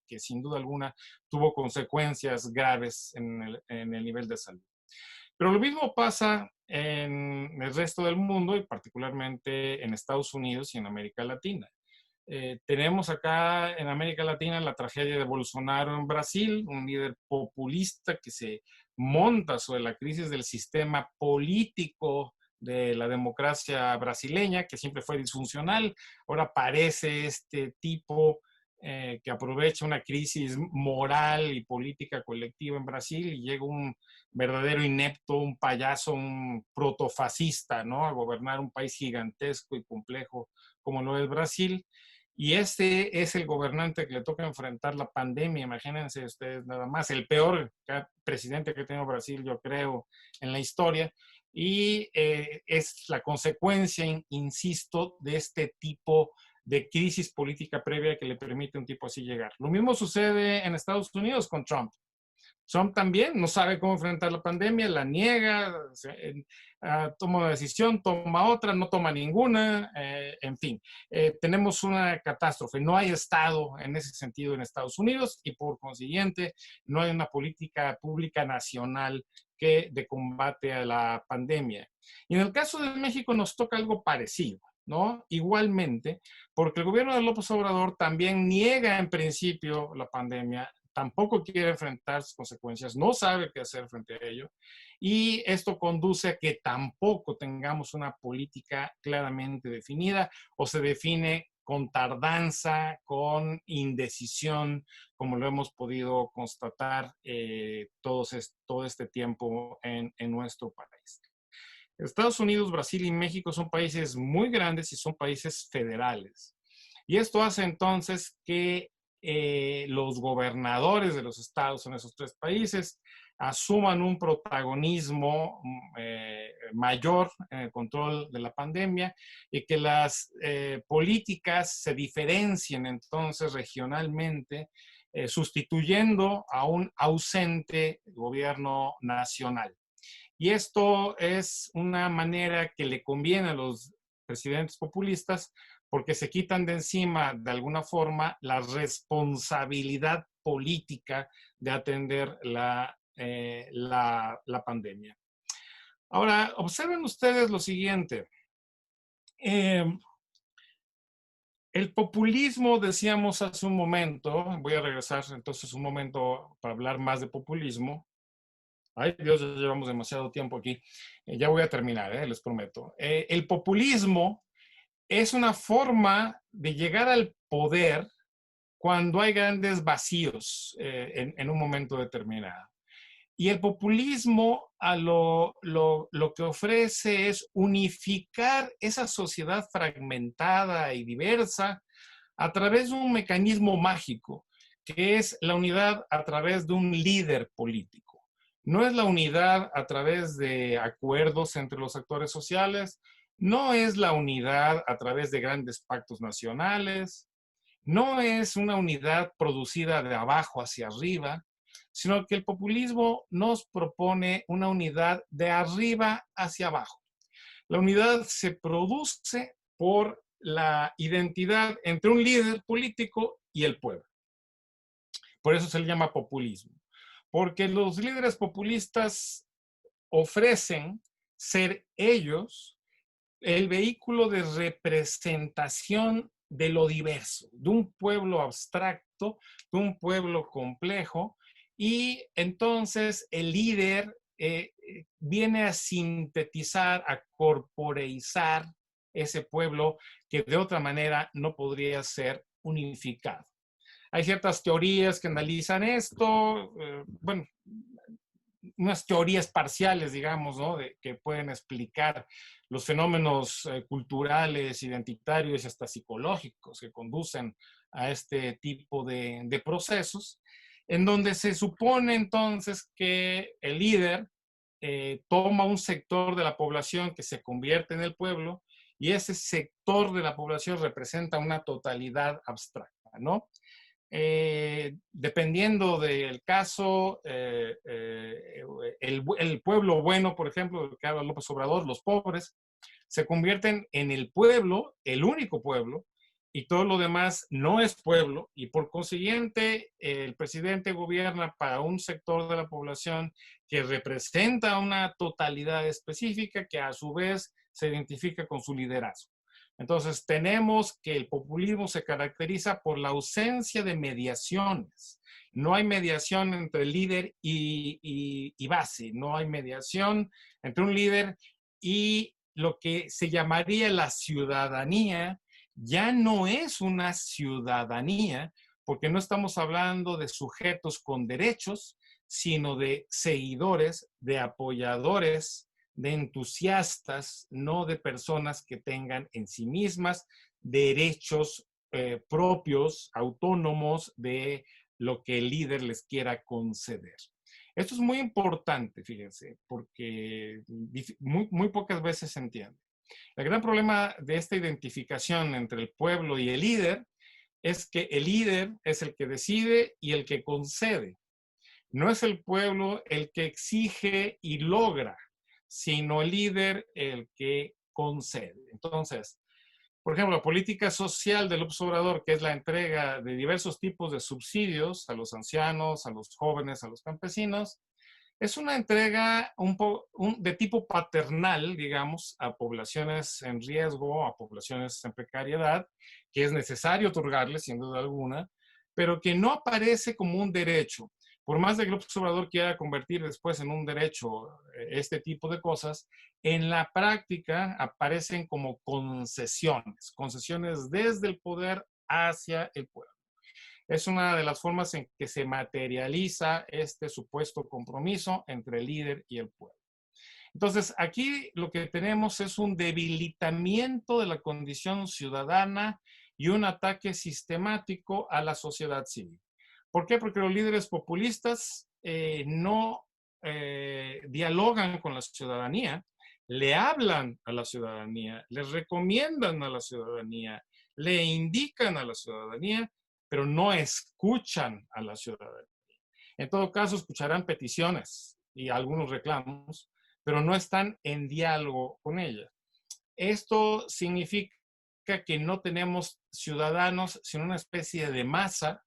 S4: que sin duda alguna tuvo consecuencias graves en el nivel de salud. Pero lo mismo pasa en el resto del mundo y particularmente en Estados Unidos y en América Latina. Tenemos acá en América Latina la tragedia de Bolsonaro en Brasil, un líder populista que se monta sobre la crisis del sistema político de la democracia brasileña, que siempre fue disfuncional. Ahora aparece este tipo que aprovecha una crisis moral y política colectiva en Brasil y llega un verdadero inepto, un payaso, un protofascista, ¿no? A gobernar un país gigantesco y complejo como lo es Brasil. Y este es el gobernante que le toca enfrentar la pandemia. Imagínense ustedes nada más, el peor presidente que ha tenido Brasil, yo creo, en la historia. Y es la consecuencia, insisto, de este tipo de crisis política previa que le permite a un tipo así llegar. Lo mismo sucede en Estados Unidos con Trump. Trump también no sabe cómo enfrentar la pandemia, la niega, toma una decisión, toma otra, no toma ninguna, en fin. Tenemos una catástrofe. No hay Estado en ese sentido en Estados Unidos y por consiguiente no hay una política pública nacional de combate a la pandemia. Y en el caso de México nos toca algo parecido, ¿no? Igualmente, porque el gobierno de López Obrador también niega en principio la pandemia, tampoco quiere enfrentar sus consecuencias, no sabe qué hacer frente a ello, y esto conduce a que tampoco tengamos una política claramente definida o se define con tardanza, con indecisión, como lo hemos podido constatar todo este tiempo en nuestro país. Estados Unidos, Brasil y México son países muy grandes y son países federales. Y esto hace entonces que los gobernadores de los estados en esos 3 países asuman un protagonismo mayor en el control de la pandemia y que las políticas se diferencien entonces regionalmente, sustituyendo a un ausente gobierno nacional. Y esto es una manera que le conviene a los presidentes populistas porque se quitan de encima, de alguna forma, la responsabilidad política de atender la pandemia. Ahora, observen ustedes lo siguiente. El populismo, decíamos hace un momento, voy a regresar entonces un momento para hablar más de populismo. Ay, Dios, ya llevamos demasiado tiempo aquí. Ya voy a terminar, les prometo. El populismo es una forma de llegar al poder cuando hay grandes vacíos en un momento determinado. Y el populismo lo que ofrece es unificar esa sociedad fragmentada y diversa a través de un mecanismo mágico, que es la unidad a través de un líder político. No es la unidad a través de acuerdos entre los actores sociales, no es la unidad a través de grandes pactos nacionales, no es una unidad producida de abajo hacia arriba, sino que el populismo nos propone una unidad de arriba hacia abajo. La unidad se produce por la identidad entre un líder político y el pueblo. Por eso se le llama populismo. Porque los líderes populistas ofrecen ser ellos el vehículo de representación de lo diverso, de un pueblo abstracto, de un pueblo complejo, y entonces el líder viene a sintetizar, a corporeizar ese pueblo que de otra manera no podría ser unificado. Hay ciertas teorías que analizan esto, bueno, unas teorías parciales, digamos, ¿no? Que pueden explicar los fenómenos culturales, identitarios y hasta psicológicos que conducen a este tipo de procesos, en donde se supone entonces que el líder toma un sector de la población que se convierte en el pueblo y ese sector de la población representa una totalidad abstracta, ¿no? Dependiendo del caso, el pueblo bueno, por ejemplo, del que habla López Obrador, los pobres, se convierten en el pueblo, el único pueblo, y todo lo demás no es pueblo, y por consiguiente el presidente gobierna para un sector de la población que representa una totalidad específica que a su vez se identifica con su liderazgo. Entonces, tenemos que el populismo se caracteriza por la ausencia de mediaciones. No hay mediación entre el líder y base, no hay mediación entre un líder y lo que se llamaría la ciudadanía. Ya no es una ciudadanía, porque no estamos hablando de sujetos con derechos, sino de seguidores, de apoyadores, de entusiastas, no de personas que tengan en sí mismas derechos propios, autónomos de lo que el líder les quiera conceder. Esto es muy importante, fíjense, porque muy pocas veces se entiende. El gran problema de esta identificación entre el pueblo y el líder es que el líder es el que decide y el que concede. No es el pueblo el que exige y logra, sino el líder el que concede. Entonces, por ejemplo, la política social del López Obrador, que es la entrega de diversos tipos de subsidios a los ancianos, a los jóvenes, a los campesinos, es una entrega de tipo paternal, digamos, a poblaciones en riesgo, a poblaciones en precariedad, que es necesario otorgarles, sin duda alguna, pero que no aparece como un derecho. Por más de que López Obrador quiera convertir después en un derecho este tipo de cosas, en la práctica aparecen como concesiones, concesiones desde el poder hacia el pueblo. Es una de las formas en que se materializa este supuesto compromiso entre el líder y el pueblo. Entonces, aquí lo que tenemos es un debilitamiento de la condición ciudadana y un ataque sistemático a la sociedad civil. ¿Por qué? Porque los líderes populistas no dialogan con la ciudadanía, le hablan a la ciudadanía, les recomiendan a la ciudadanía, le indican a la ciudadanía, pero no escuchan a la ciudadanía. En todo caso, escucharán peticiones y algunos reclamos, pero no están en diálogo con ella. Esto significa que no tenemos ciudadanos, sino una especie de masa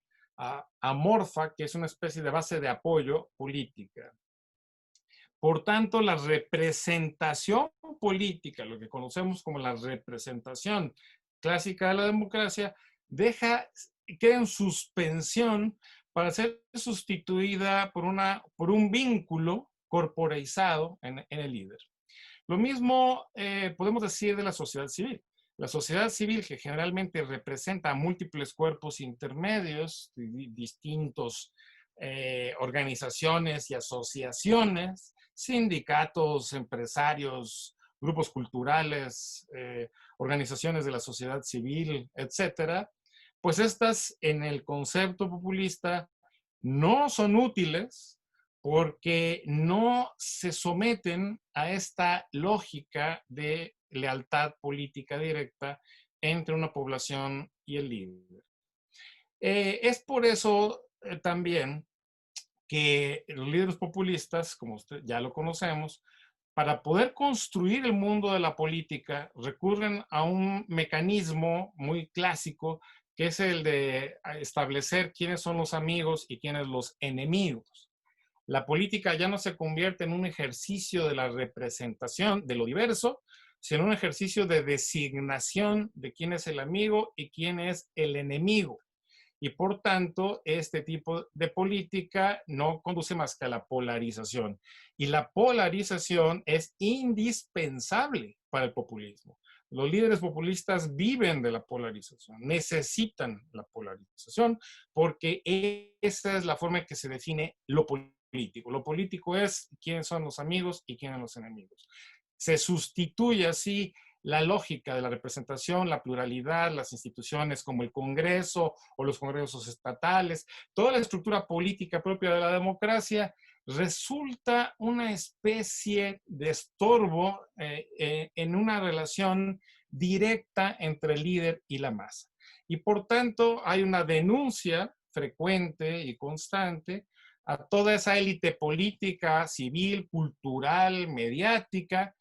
S4: amorfa, que es una especie de base de apoyo política. Por tanto, la representación política, lo que conocemos como la representación clásica de la democracia, queda en suspensión para ser sustituida por un vínculo corporeizado en el líder. Lo mismo podemos decir de la sociedad civil. La sociedad civil, que generalmente representa a múltiples cuerpos intermedios, distintos organizaciones y asociaciones, sindicatos, empresarios, grupos culturales, organizaciones de la sociedad civil, etcétera, pues estas en el concepto populista no son útiles porque no se someten a esta lógica de lealtad política directa entre una población y el líder. Es por eso también que los líderes populistas, como usted ya lo conocemos, para poder construir el mundo de la política, recurren a un mecanismo muy clásico, que es el de establecer quiénes son los amigos y quiénes los enemigos. La política ya no se convierte en un ejercicio de la representación de lo diverso, sino un ejercicio de designación de quién es el amigo y quién es el enemigo. Y por tanto, este tipo de política no conduce más que a la polarización. Y la polarización es indispensable para el populismo. Los líderes populistas viven de la polarización, necesitan la polarización, porque esa es la forma en que se define lo político. Lo político es quiénes son los amigos y quiénes son los enemigos. Se sustituye así la lógica de la representación, la pluralidad, las instituciones como el Congreso o los congresos estatales, toda la estructura política propia de la democracia resulta una especie de estorbo en una relación directa entre el líder y la masa. Y por tanto hay una denuncia frecuente y constante a toda esa élite política, civil, cultural, mediática,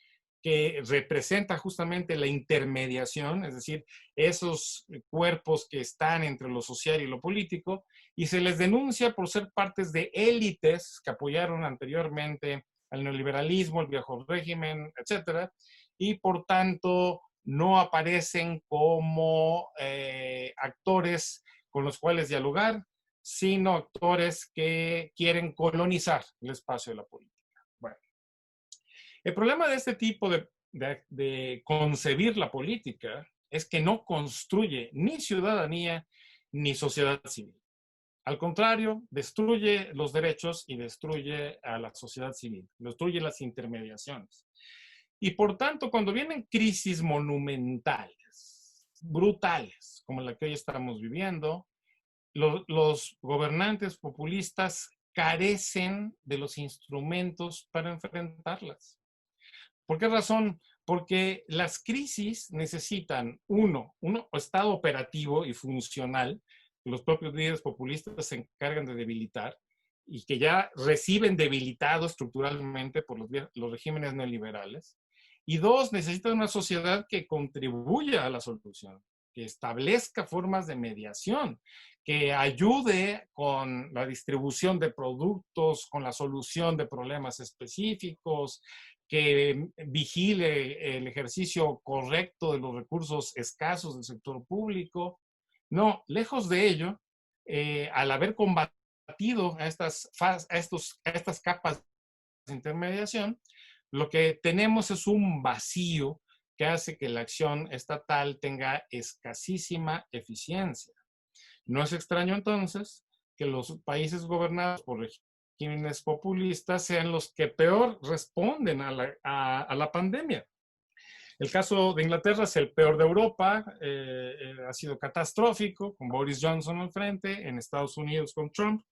S4: que representa justamente la intermediación, es decir, esos cuerpos que están entre lo social y lo político, y se les denuncia por ser partes de élites que apoyaron anteriormente al neoliberalismo, el viejo régimen, etcétera, y por tanto no aparecen como actores con los cuales dialogar, sino actores que quieren colonizar el espacio de la política. Bueno, el problema de este tipo de concebir la política es que no construye ni ciudadanía ni sociedad civil. Al contrario, destruye los derechos y destruye a la sociedad civil, destruye las intermediaciones. Y por tanto, cuando vienen crisis monumentales, brutales, como la que hoy estamos viviendo, los gobernantes populistas carecen de los instrumentos para enfrentarlas. ¿Por qué razón? Porque las crisis necesitan, un estado operativo y funcional, que los propios líderes populistas se encargan de debilitar y que ya reciben debilitado estructuralmente por los regímenes neoliberales. Y dos, necesitan una sociedad que contribuya a la solución, que establezca formas de mediación, que ayude con la distribución de productos, con la solución de problemas específicos, que vigile el ejercicio correcto de los recursos escasos del sector público. No, lejos de ello, al haber combatido a estas capas de intermediación, lo que tenemos es un vacío que hace que la acción estatal tenga escasísima eficiencia. No es extraño entonces que los países gobernados por regímenes populistas sean los que peor responden a la pandemia. El caso de Inglaterra es el peor de Europa, ha sido catastrófico, con Boris Johnson al frente, en Estados Unidos con Trump,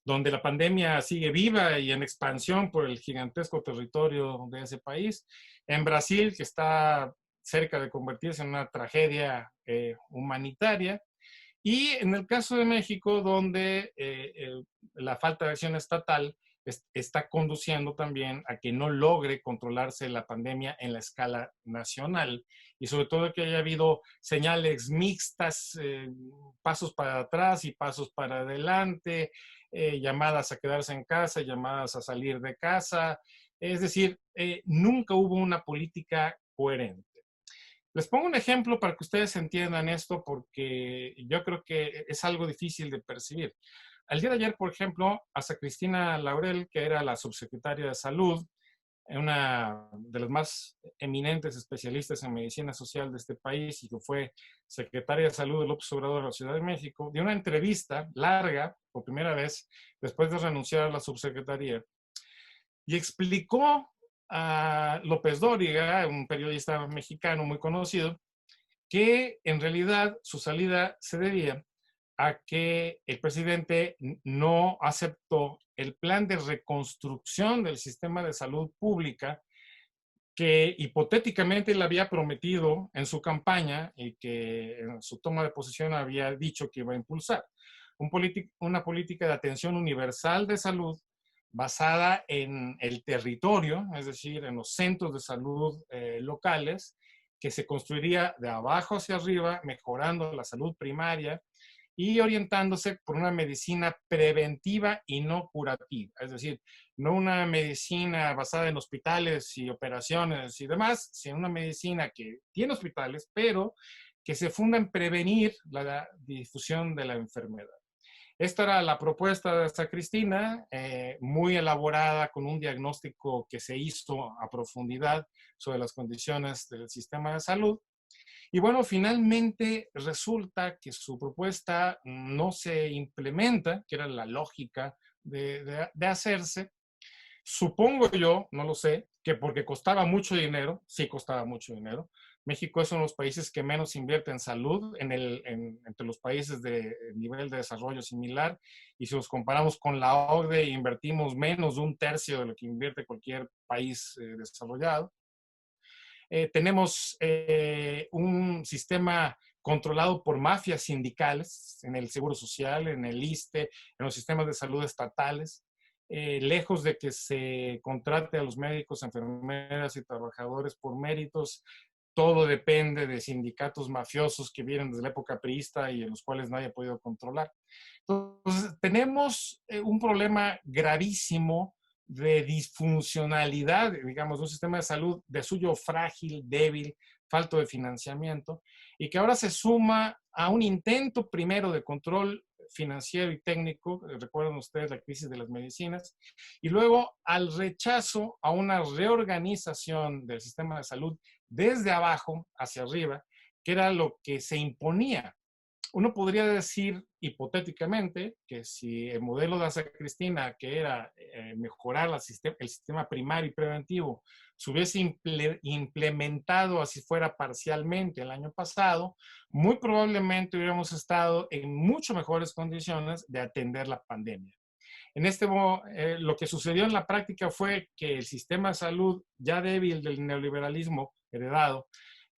S4: donde la pandemia sigue viva y en expansión por el gigantesco territorio de ese país. En Brasil, que está cerca de convertirse en una tragedia humanitaria. Y en el caso de México, donde la falta de acción estatal está conduciendo también a que no logre controlarse la pandemia en la escala nacional y sobre todo que haya habido señales mixtas, pasos para atrás y pasos para adelante, llamadas a quedarse en casa, llamadas a salir de casa, es decir, nunca hubo una política coherente. Les pongo un ejemplo para que ustedes entiendan esto porque yo creo que es algo difícil de percibir. Al día de ayer, por ejemplo, hasta Cristina Laurel, que era la subsecretaria de Salud, una de las más eminentes especialistas en medicina social de este país y que fue secretaria de Salud de López Obrador de la Ciudad de México, dio una entrevista larga, por primera vez, después de renunciar a la subsecretaría, y explicó a López Dóriga, un periodista mexicano muy conocido, que en realidad su salida se debía a que el presidente no aceptó el plan de reconstrucción del sistema de salud pública que hipotéticamente le había prometido en su campaña y que en su toma de posesión había dicho que iba a impulsar. una política de atención universal de salud basada en el territorio, es decir, en los centros de salud locales, que se construiría de abajo hacia arriba, mejorando la salud primaria y orientándose por una medicina preventiva y no curativa. Es decir, no una medicina basada en hospitales y operaciones y demás, sino una medicina que tiene hospitales, pero que se funda en prevenir la difusión de la enfermedad. Esta era la propuesta de Santa Cristina, muy elaborada con un diagnóstico que se hizo a profundidad sobre las condiciones del sistema de salud. Y bueno, finalmente resulta que su propuesta no se implementa, que era la lógica de hacerse. Supongo yo, no lo sé, que porque costaba mucho dinero, sí costaba mucho dinero. México es uno de los países que menos invierte en salud entre los países de nivel de desarrollo similar. Y si los comparamos con la OCDE, invertimos menos de un tercio de lo que invierte cualquier país desarrollado. Tenemos un sistema controlado por mafias sindicales en el Seguro Social, en el ISSSTE, en los sistemas de salud estatales. Lejos de que se contrate a los médicos, enfermeras y trabajadores por méritos, todo depende de sindicatos mafiosos que vienen desde la época priista y en los cuales nadie ha podido controlar. Entonces, tenemos un problema gravísimo de disfuncionalidad, digamos, de un sistema de salud de suyo frágil, débil, falto de financiamiento, y que ahora se suma a un intento primero de control financiero y técnico, recuerdan ustedes la crisis de las medicinas, y luego al rechazo a una reorganización del sistema de salud desde abajo hacia arriba, que era lo que se imponía. Uno podría decir hipotéticamente que si el modelo de Santa Cristina, que era mejorar el sistema primario y preventivo, se hubiese implementado así fuera parcialmente el año pasado, muy probablemente hubiéramos estado en mucho mejores condiciones de atender la pandemia. Lo que sucedió en la práctica fue que el sistema de salud ya débil del neoliberalismo heredado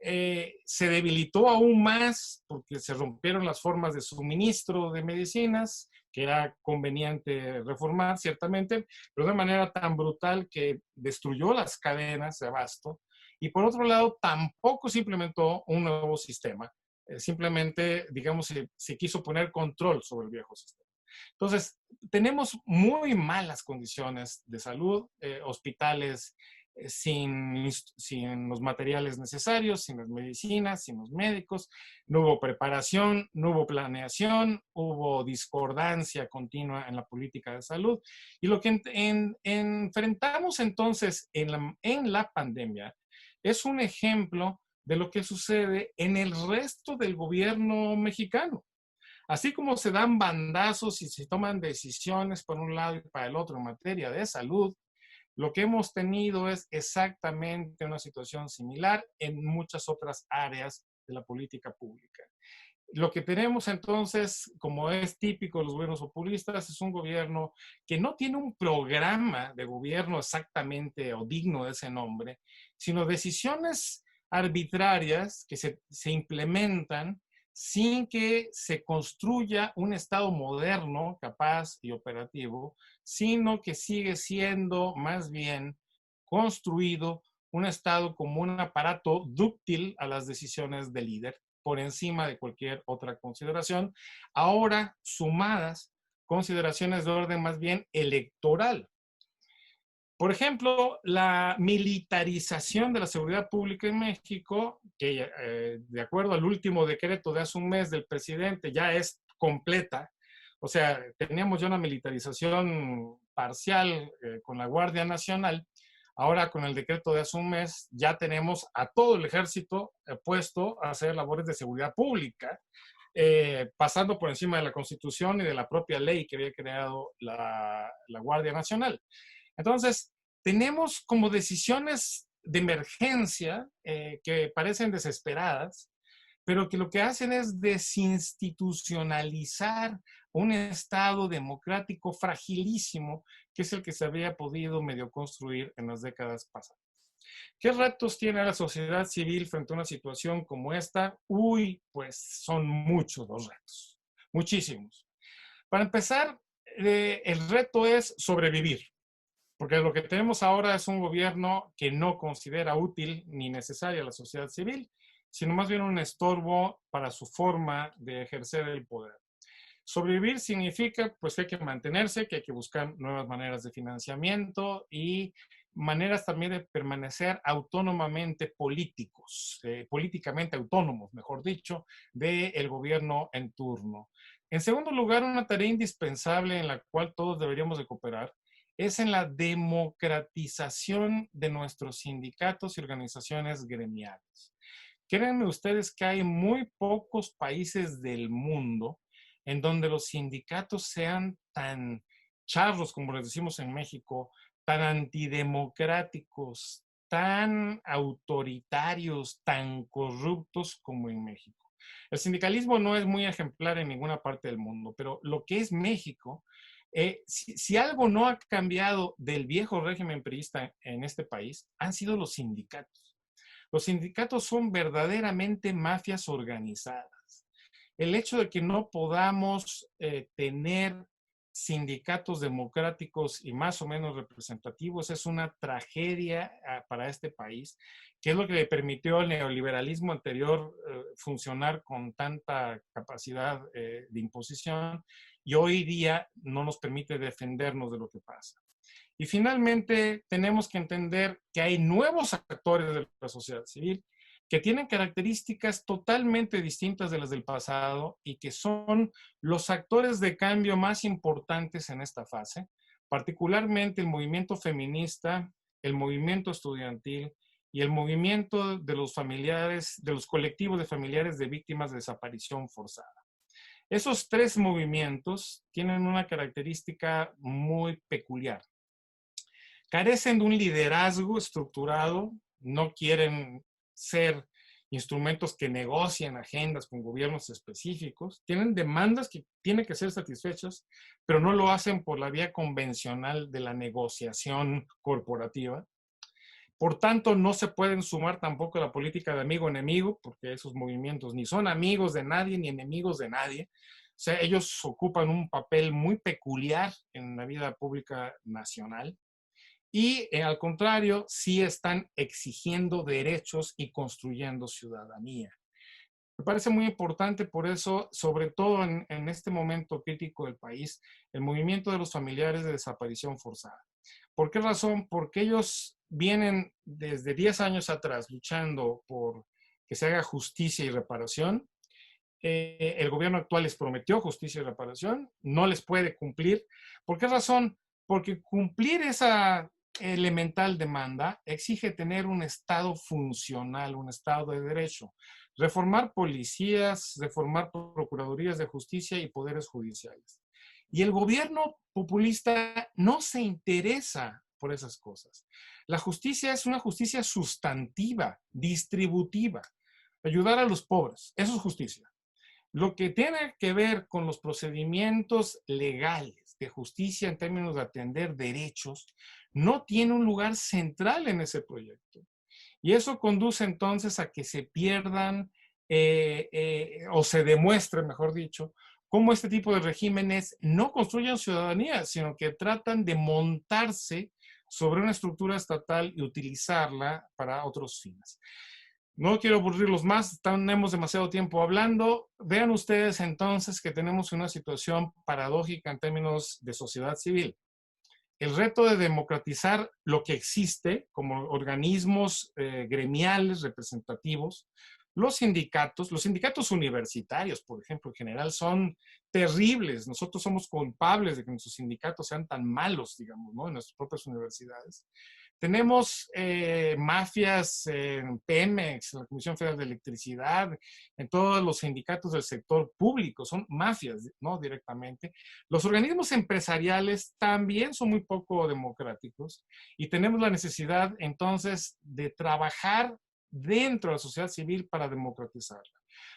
S4: se debilitó aún más porque se rompieron las formas de suministro de medicinas, que era conveniente reformar ciertamente, pero de una manera tan brutal que destruyó las cadenas de abasto. Y por otro lado, tampoco se implementó un nuevo sistema. Simplemente, digamos, se quiso poner control sobre el viejo sistema. Entonces, tenemos muy malas condiciones de salud, hospitales sin los materiales necesarios, sin las medicinas, sin los médicos, no hubo preparación, no hubo planeación, hubo discordancia continua en la política de salud. Y lo que enfrentamos entonces en la pandemia es un ejemplo de lo que sucede en el resto del gobierno mexicano. Así como se dan bandazos y se toman decisiones por un lado y para el otro en materia de salud, lo que hemos tenido es exactamente una situación similar en muchas otras áreas de la política pública. Lo que tenemos entonces, como es típico de los gobiernos populistas, es un gobierno que no tiene un programa de gobierno exactamente o digno de ese nombre, sino decisiones arbitrarias que se implementan sin que se construya un Estado moderno, capaz y operativo, sino que sigue siendo más bien construido un Estado como un aparato dúctil a las decisiones del líder, por encima de cualquier otra consideración, ahora sumadas consideraciones de orden más bien electoral. Por ejemplo, la militarización de la seguridad pública en México, que de acuerdo al último decreto de hace un mes del presidente ya es completa. O sea, teníamos ya una militarización parcial con la Guardia Nacional. Ahora con el decreto de hace un mes ya tenemos a todo el ejército puesto a hacer labores de seguridad pública, pasando por encima de la Constitución y de la propia ley que había creado la Guardia Nacional. Entonces, tenemos como decisiones de emergencia que parecen desesperadas, pero que lo que hacen es desinstitucionalizar un Estado democrático fragilísimo, que es el que se había podido medio construir en las décadas pasadas. ¿Qué retos tiene la sociedad civil frente a una situación como esta? Pues son muchos los retos, muchísimos. Para empezar, el reto es sobrevivir, porque lo que tenemos ahora es un gobierno que no considera útil ni necesaria a la sociedad civil, sino más bien un estorbo para su forma de ejercer el poder. Sobrevivir significa pues que hay que mantenerse, que hay que buscar nuevas maneras de financiamiento y maneras también de permanecer autónomamente políticos, políticamente autónomos, mejor dicho, del gobierno en turno. En segundo lugar, una tarea indispensable en la cual todos deberíamos de cooperar es en la democratización de nuestros sindicatos y organizaciones gremiales. Créanme ustedes que hay muy pocos países del mundo en donde los sindicatos sean tan charros, como les decimos en México, tan antidemocráticos, tan autoritarios, tan corruptos como en México. El sindicalismo no es muy ejemplar en ninguna parte del mundo, pero lo que es México, si algo no ha cambiado del viejo régimen priista en este país, han sido los sindicatos. Los sindicatos son verdaderamente mafias organizadas. El hecho de que no podamos tener sindicatos democráticos y más o menos representativos es una tragedia para este país, que es lo que le permitió al neoliberalismo anterior funcionar con tanta capacidad de imposición y hoy día no nos permite defendernos de lo que pasa. Y finalmente tenemos que entender que hay nuevos actores de la sociedad civil que tienen características totalmente distintas de las del pasado y que son los actores de cambio más importantes en esta fase, particularmente el movimiento feminista, el movimiento estudiantil y el movimiento de los familiares, de los colectivos de familiares de víctimas de desaparición forzada. Esos tres movimientos tienen una característica muy peculiar. Carecen de un liderazgo estructurado, no quieren ser instrumentos que negocian agendas con gobiernos específicos, tienen demandas que tienen que ser satisfechas, pero no lo hacen por la vía convencional de la negociación corporativa. Por tanto, no se pueden sumar tampoco a la política de amigo-enemigo, porque esos movimientos ni son amigos de nadie ni enemigos de nadie. O sea, ellos ocupan un papel muy peculiar en la vida pública nacional. Y al contrario, sí están exigiendo derechos y construyendo ciudadanía. Me parece muy importante por eso, sobre todo en este momento crítico del país, el movimiento de los familiares de desaparición forzada. ¿Por qué razón? Porque ellos vienen desde 10 años atrás luchando por que se haga justicia y reparación. El gobierno actual les prometió justicia y reparación, no les puede cumplir. ¿Por qué razón? Porque cumplir esa elemental demanda exige tener un Estado funcional, un Estado de derecho, reformar policías, reformar procuradurías de justicia y poderes judiciales. Y el gobierno populista no se interesa por esas cosas. La justicia es una justicia sustantiva, distributiva, ayudar a los pobres, eso es justicia. Lo que tiene que ver con los procedimientos legales de justicia en términos de atender derechos, no tiene un lugar central en ese proyecto. Y eso conduce entonces a que se pierdan o se demuestre, mejor dicho, cómo este tipo de regímenes no construyen ciudadanía, sino que tratan de montarse sobre una estructura estatal y utilizarla para otros fines. No quiero aburrirlos más, tenemos demasiado tiempo hablando. Vean ustedes entonces que tenemos una situación paradójica en términos de sociedad civil. El reto de democratizar lo que existe como organismos gremiales representativos, los sindicatos universitarios, por ejemplo, en general son terribles. Nosotros somos culpables de que nuestros sindicatos sean tan malos, digamos, ¿no? En nuestras propias universidades. Tenemos mafias en Pemex, en la Comisión Federal de Electricidad, en todos los sindicatos del sector público, son mafias, ¿no? Directamente. Los organismos empresariales también son muy poco democráticos y tenemos la necesidad entonces de trabajar dentro de la sociedad civil para democratizarla.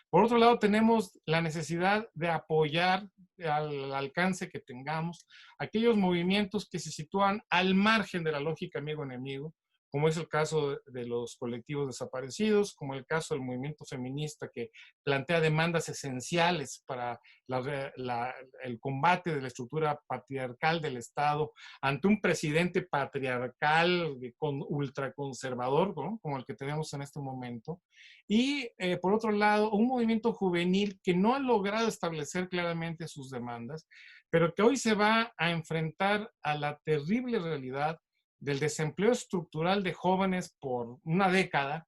S4: Por otro lado, tenemos la necesidad de apoyar al alcance que tengamos aquellos movimientos que se sitúan al margen de la lógica amigo-enemigo, como es el caso de los colectivos desaparecidos, como el caso del movimiento feminista que plantea demandas esenciales para el combate de la estructura patriarcal del Estado ante un presidente patriarcal ultraconservador, ¿no?, como el que tenemos en este momento. Y por otro lado, un movimiento juvenil que no ha logrado establecer claramente sus demandas, pero que hoy se va a enfrentar a la terrible realidad del desempleo estructural de jóvenes por una década,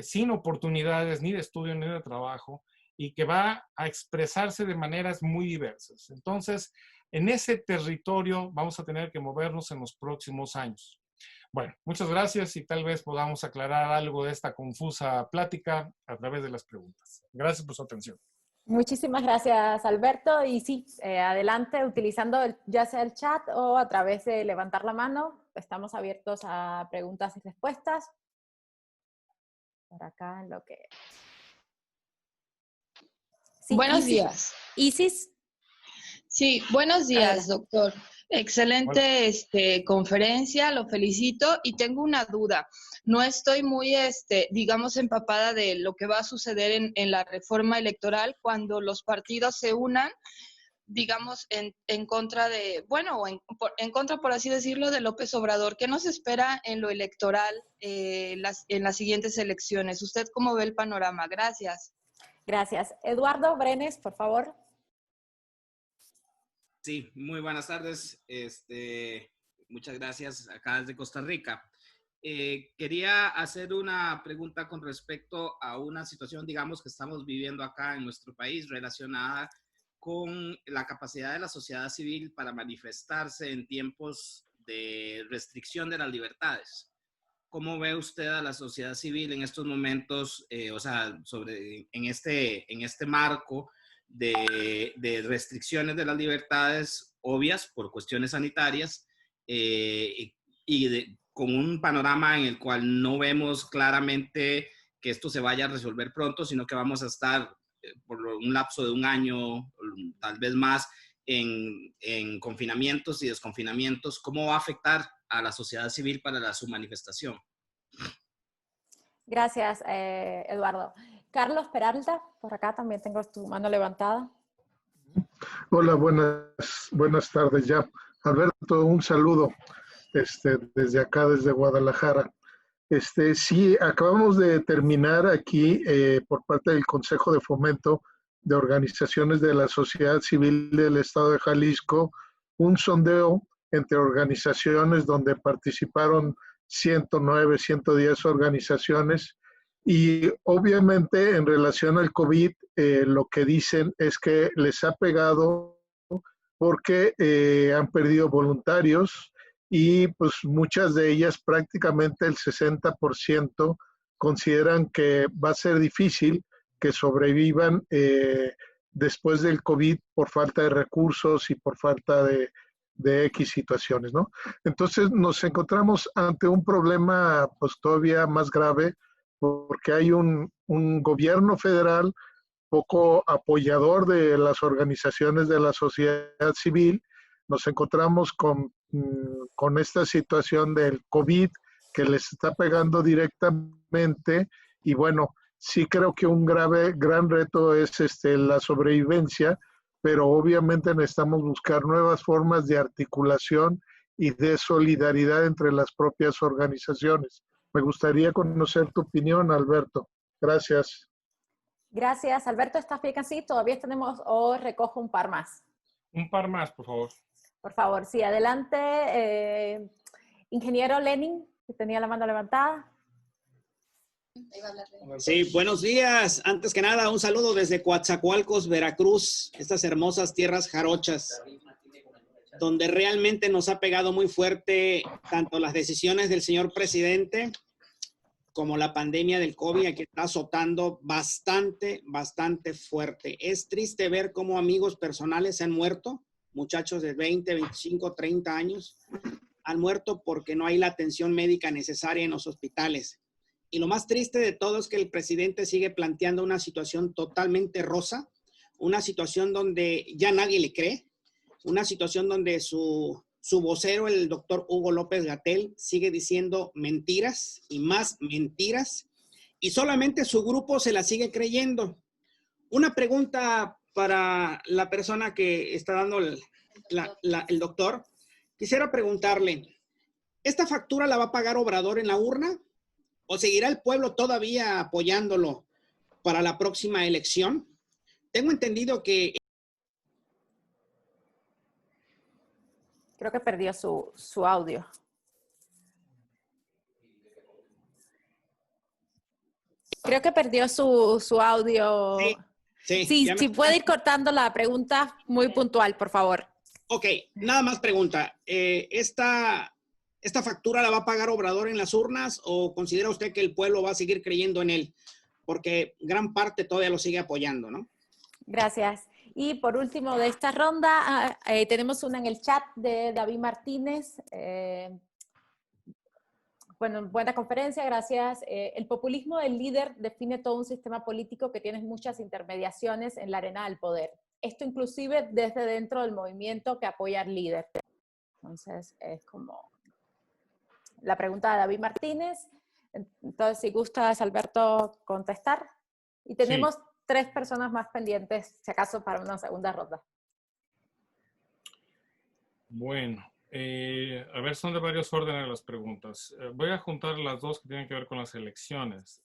S4: sin oportunidades ni de estudio ni de trabajo, y que va a expresarse de maneras muy diversas. Entonces, en ese territorio vamos a tener que movernos en los próximos años. Bueno, muchas gracias y tal vez podamos aclarar algo de esta confusa plática a través de las preguntas. Gracias por su atención.
S1: Muchísimas gracias, Alberto. Y sí, adelante, utilizando ya sea el chat o a través de levantar la mano. Estamos abiertos a preguntas y respuestas. Por acá en lo que... Sí,
S5: buenos días.
S1: Isis.
S5: Sí, buenos días,
S1: Adelante.
S5: doctor. Excelente conferencia, lo felicito y tengo una duda. No estoy muy, digamos, empapada de lo que va a suceder en la reforma electoral cuando los partidos se unan, digamos, en contra de, bueno, en contra, por así decirlo, de López Obrador. ¿Qué nos espera en lo electoral en las siguientes elecciones? ¿Usted cómo ve el panorama? Gracias.
S1: Gracias. Eduardo Brenes, por favor.
S2: Sí, muy buenas tardes. Muchas gracias acá desde Costa Rica. Quería hacer una pregunta con respecto a una situación, digamos, que estamos viviendo acá en nuestro país relacionada con la capacidad de la sociedad civil para manifestarse en tiempos de restricción de las libertades. ¿Cómo ve usted a la sociedad civil en estos momentos, en este marco de restricciones de las libertades obvias por cuestiones sanitarias con un panorama en el cual no vemos claramente que esto se vaya a resolver pronto, sino que vamos a estar por un lapso de un año, tal vez más, en confinamientos y desconfinamientos? ¿Cómo va a afectar a la sociedad civil para su manifestación?
S1: Gracias, Eduardo. Carlos Peralta, por acá también tengo tu mano levantada.
S6: Hola, buenas tardes ya. Alberto, un saludo desde acá, desde Guadalajara. Sí, acabamos de terminar aquí por parte del Consejo de Fomento de Organizaciones de la Sociedad Civil del Estado de Jalisco, un sondeo entre organizaciones donde participaron 109, 110 organizaciones. Y obviamente en relación al COVID, lo que dicen es que les ha pegado porque han perdido voluntarios y pues muchas de ellas, prácticamente el 60%, consideran que va a ser difícil que sobrevivan después del COVID por falta de recursos y por falta de X situaciones, ¿no? Entonces nos encontramos ante un problema pues todavía más grave, porque hay un gobierno federal poco apoyador de las organizaciones de la sociedad civil. Nos encontramos con esta situación del COVID que les está pegando directamente y bueno, sí creo que un gran reto es la sobrevivencia, pero obviamente necesitamos buscar nuevas formas de articulación y de solidaridad entre las propias organizaciones. Me gustaría conocer tu opinión, Alberto. Gracias.
S1: Gracias, Alberto. ¿Estás bien así? ¿Todavía tenemos o recojo un par más?
S4: Un par más, por favor.
S1: Por favor, sí. Adelante, ingeniero Lenin, que tenía la mano levantada.
S2: Sí, buenos días. Antes que nada, un saludo desde Coatzacoalcos, Veracruz, estas hermosas tierras jarochas, donde realmente nos ha pegado muy fuerte tanto las decisiones del señor presidente como la pandemia del COVID, que está azotando bastante fuerte. Es triste ver cómo amigos personales se han muerto, muchachos de 20, 25, 30 años, han muerto porque no hay la atención médica necesaria en los hospitales. Y lo más triste de todo es que el presidente sigue planteando una situación totalmente rosa, una situación donde ya nadie le cree, una situación donde su su vocero, el doctor Hugo López-Gatell, sigue diciendo mentiras y más mentiras, y solamente su grupo se la sigue creyendo. Una pregunta para la persona que está dando el doctor. Quisiera preguntarle, ¿esta factura la va a pagar Obrador en la urna? ¿O seguirá el pueblo todavía apoyándolo para la próxima elección? Tengo entendido que...
S1: Creo que perdió su audio. Creo que perdió su audio. Sí, si puede ir cortando la pregunta muy puntual, por favor.
S2: Ok, nada más pregunta. ¿Esta factura la va a pagar Obrador en las urnas o considera usted que el pueblo va a seguir creyendo en él? Porque gran parte todavía lo sigue apoyando, ¿no?
S1: Gracias. Y por último de esta ronda, tenemos una en el chat de David Martínez. Bueno, buena conferencia, gracias. El populismo del líder define todo un sistema político que tiene muchas intermediaciones en la arena del poder. Esto inclusive desde dentro del movimiento que apoya al líder. Entonces, es como la pregunta de David Martínez. Entonces, si gustas, Alberto, contestar. Y tenemos 3 personas más pendientes, si acaso, para una segunda ronda.
S4: Bueno, a ver, son de varios órdenes las preguntas. Voy a juntar las dos que tienen que ver con las elecciones.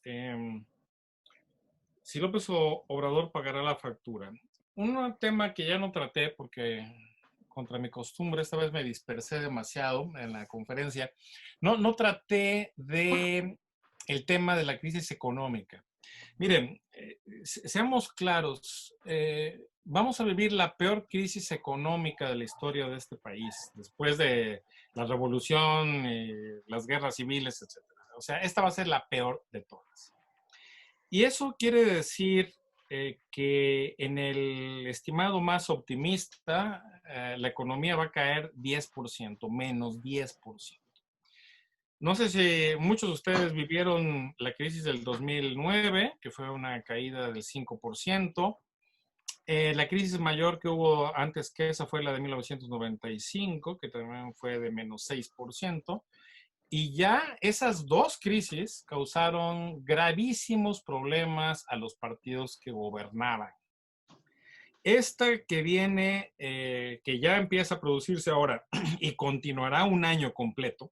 S4: Si López Obrador pagará la factura. Un tema que ya no traté porque contra mi costumbre, esta vez me dispersé demasiado en la conferencia. No traté de el tema de la crisis económica. Miren, seamos claros, vamos a vivir la peor crisis económica de la historia de este país, después de la revolución, las guerras civiles, etc. O sea, esta va a ser la peor de todas. Y eso quiere decir que en el estimado más optimista, la economía va a caer 10%, menos 10%. No sé si muchos de ustedes vivieron la crisis del 2009, que fue una caída del 5%. La crisis mayor que hubo antes que esa fue la de 1995, que también fue de menos 6%. Y ya esas dos crisis causaron gravísimos problemas a los partidos que gobernaban. Esta que viene, que ya empieza a producirse ahora y continuará un año completo,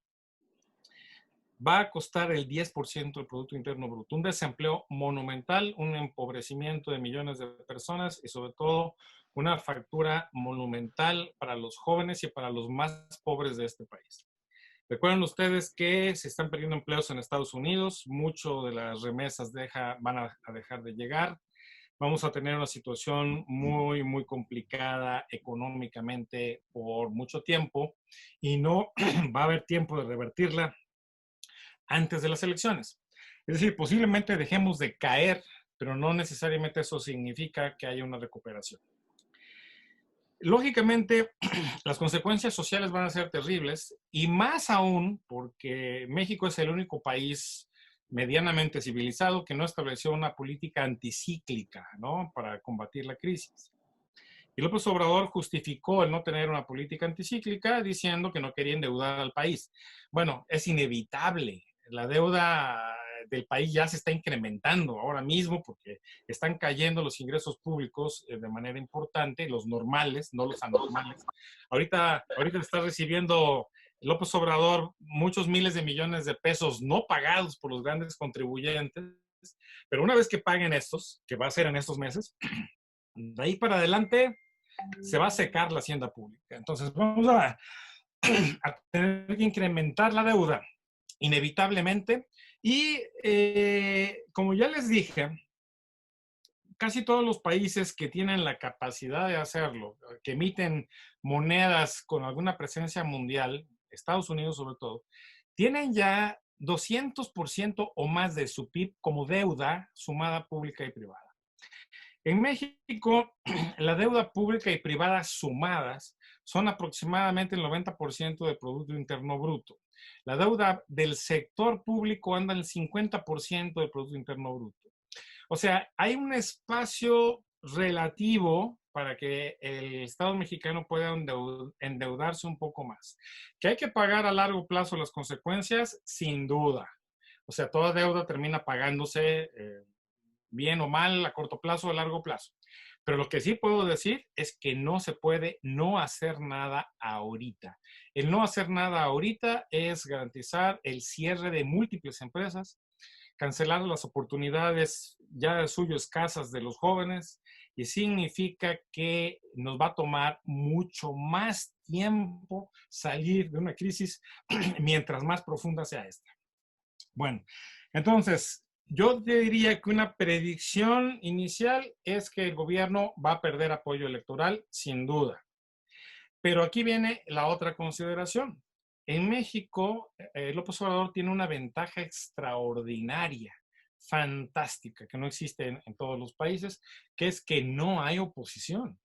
S4: va a costar el 10% del Producto Interno Bruto. Un desempleo monumental, un empobrecimiento de millones de personas y sobre todo una factura monumental para los jóvenes y para los más pobres de este país. Recuerden ustedes que se están perdiendo empleos en Estados Unidos, mucho de las remesas van a dejar de llegar. Vamos a tener una situación muy, muy complicada económicamente por mucho tiempo y no va a haber tiempo de revertirla antes de las elecciones. Es decir, posiblemente dejemos de caer, pero no necesariamente eso significa que haya una recuperación. Lógicamente, las consecuencias sociales van a ser terribles y más aún porque México es el único país medianamente civilizado que no estableció una política anticíclica, ¿no?, para combatir la crisis. Y López Obrador justificó el no tener una política anticíclica diciendo que no quería endeudar al país. Bueno, es inevitable. La deuda del país ya se está incrementando ahora mismo porque están cayendo los ingresos públicos de manera importante, los normales, no los anormales. Ahorita está recibiendo López Obrador muchos miles de millones de pesos no pagados por los grandes contribuyentes, pero una vez que paguen estos, que va a ser en estos meses, de ahí para adelante se va a secar la hacienda pública. Entonces vamos a tener que incrementar la deuda inevitablemente. Y como ya les dije, casi todos los países que tienen la capacidad de hacerlo, que emiten monedas con alguna presencia mundial, Estados Unidos sobre todo, tienen ya 200% o más de su PIB como deuda sumada pública y privada. En México, la deuda pública y privada sumadas son aproximadamente el 90% del Producto Interno Bruto. La deuda del sector público anda en el 50% del Producto Interno Bruto. O sea, hay un espacio relativo para que el Estado mexicano pueda endeudarse un poco más. ¿Que hay que pagar a largo plazo las consecuencias? Sin duda. O sea, toda deuda termina pagándose bien o mal a corto plazo o a largo plazo. Pero lo que sí puedo decir es que no se puede no hacer nada ahorita. El no hacer nada ahorita es garantizar el cierre de múltiples empresas, cancelar las oportunidades ya de suyo escasas de los jóvenes, y significa que nos va a tomar mucho más tiempo salir de una crisis mientras más profunda sea esta. Bueno, entonces, yo te diría que una predicción inicial es que el gobierno va a perder apoyo electoral, sin duda. Pero aquí viene la otra consideración. En México, López Obrador tiene una ventaja extraordinaria, fantástica, que no existe en todos los países, que es que no hay oposición.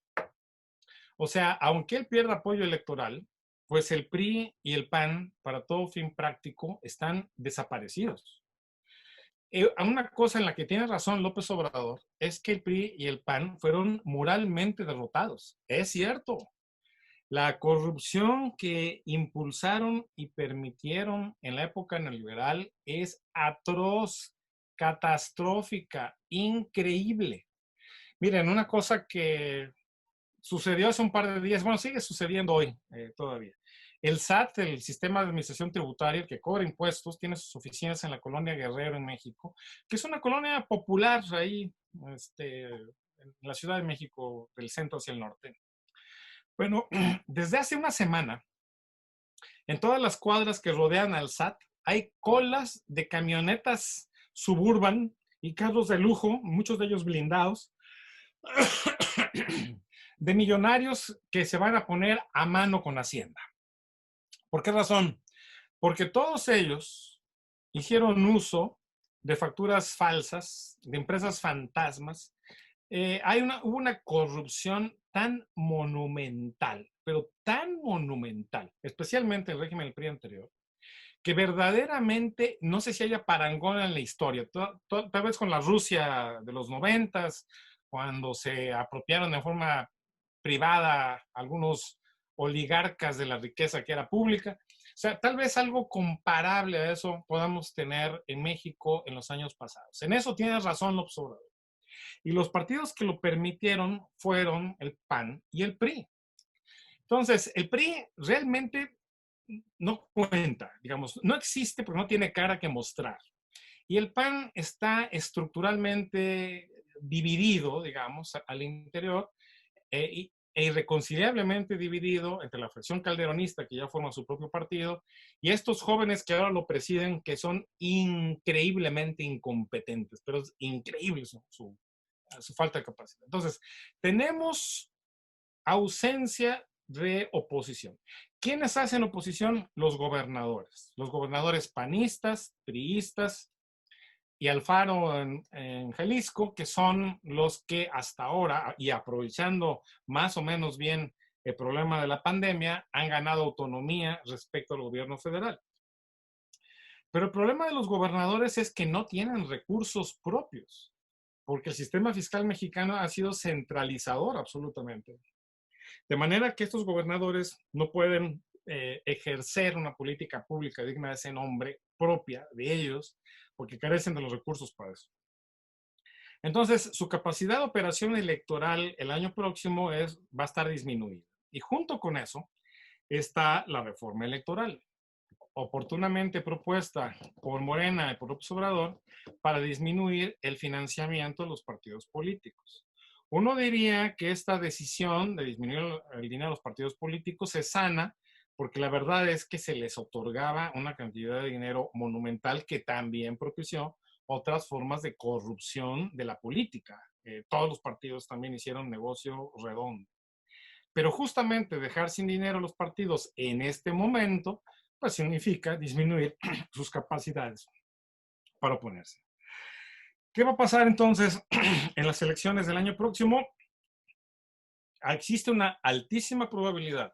S4: O sea, aunque él pierda apoyo electoral, pues el PRI y el PAN, para todo fin práctico, están desaparecidos. Una cosa en la que tiene razón López Obrador es que el PRI y el PAN fueron moralmente derrotados. Es cierto. La corrupción que impulsaron y permitieron en la época neoliberal es atroz, catastrófica, increíble. Miren, una cosa que sucedió hace un par de días, bueno, sigue sucediendo hoy todavía. El SAT, el Sistema de Administración Tributaria, que cobra impuestos, tiene sus oficinas en la colonia Guerrero, en México, que es una colonia popular ahí, en la Ciudad de México, del centro hacia el norte. Bueno, desde hace una semana, en todas las cuadras que rodean al SAT, hay colas de camionetas Suburban y carros de lujo, muchos de ellos blindados, de millonarios que se van a poner a mano con Hacienda. ¿Por qué razón? Porque todos ellos hicieron uso de facturas falsas, de empresas fantasmas. Hubo una corrupción tan monumental, pero tan monumental, especialmente el régimen del PRI anterior, que verdaderamente no sé si haya parangón en la historia. Tal vez con la Rusia de los 90s, cuando se apropiaron de forma privada algunos oligarcas de la riqueza que era pública. O sea, tal vez algo comparable a eso podamos tener en México en los años pasados. En eso tiene razón López Obrador. Y los partidos que lo permitieron fueron el PAN y el PRI. Entonces, el PRI realmente no cuenta, digamos, no existe porque no tiene cara que mostrar. Y el PAN está estructuralmente dividido, digamos, al interior, e irreconciliablemente dividido entre la fracción calderonista, que ya forma su propio partido, y estos jóvenes que ahora lo presiden, que son increíblemente incompetentes, pero es increíble su falta de capacidad. Entonces, tenemos ausencia de oposición. ¿Quiénes hacen oposición? Los gobernadores panistas, priistas y Alfaro en Jalisco, que son los que hasta ahora, y aprovechando más o menos bien el problema de la pandemia, han ganado autonomía respecto al gobierno federal. Pero el problema de los gobernadores es que no tienen recursos propios, porque el sistema fiscal mexicano ha sido centralizador absolutamente. De manera que estos gobernadores no pueden ejercer una política pública digna de ese nombre propia de ellos, porque carecen de los recursos para eso. Entonces, su capacidad de operación electoral el año próximo va a estar disminuida. Y junto con eso está la reforma electoral, oportunamente propuesta por Morena y por López Obrador para disminuir el financiamiento de los partidos políticos. Uno diría que esta decisión de disminuir el dinero de los partidos políticos es sana, porque la verdad es que se les otorgaba una cantidad de dinero monumental que también propició otras formas de corrupción de la política. Todos los partidos también hicieron negocio redondo. Pero justamente dejar sin dinero a los partidos en este momento, pues significa disminuir sus capacidades para oponerse. ¿Qué va a pasar entonces en las elecciones del año próximo? Existe una altísima probabilidad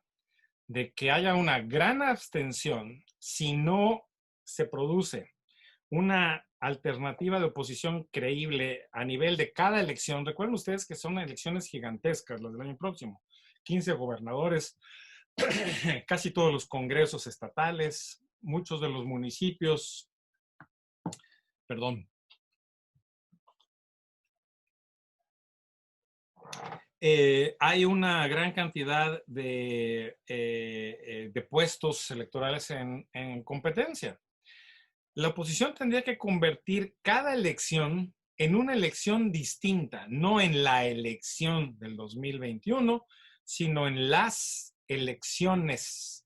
S4: de que haya una gran abstención si no se produce una alternativa de oposición creíble a nivel de cada elección. Recuerden ustedes que son elecciones gigantescas las del año próximo. 15 gobernadores, casi todos los congresos estatales, muchos de los municipios, perdón. Hay una gran cantidad de puestos electorales en competencia. La oposición tendría que convertir cada elección en una elección distinta, no en la elección del 2021, sino en las elecciones,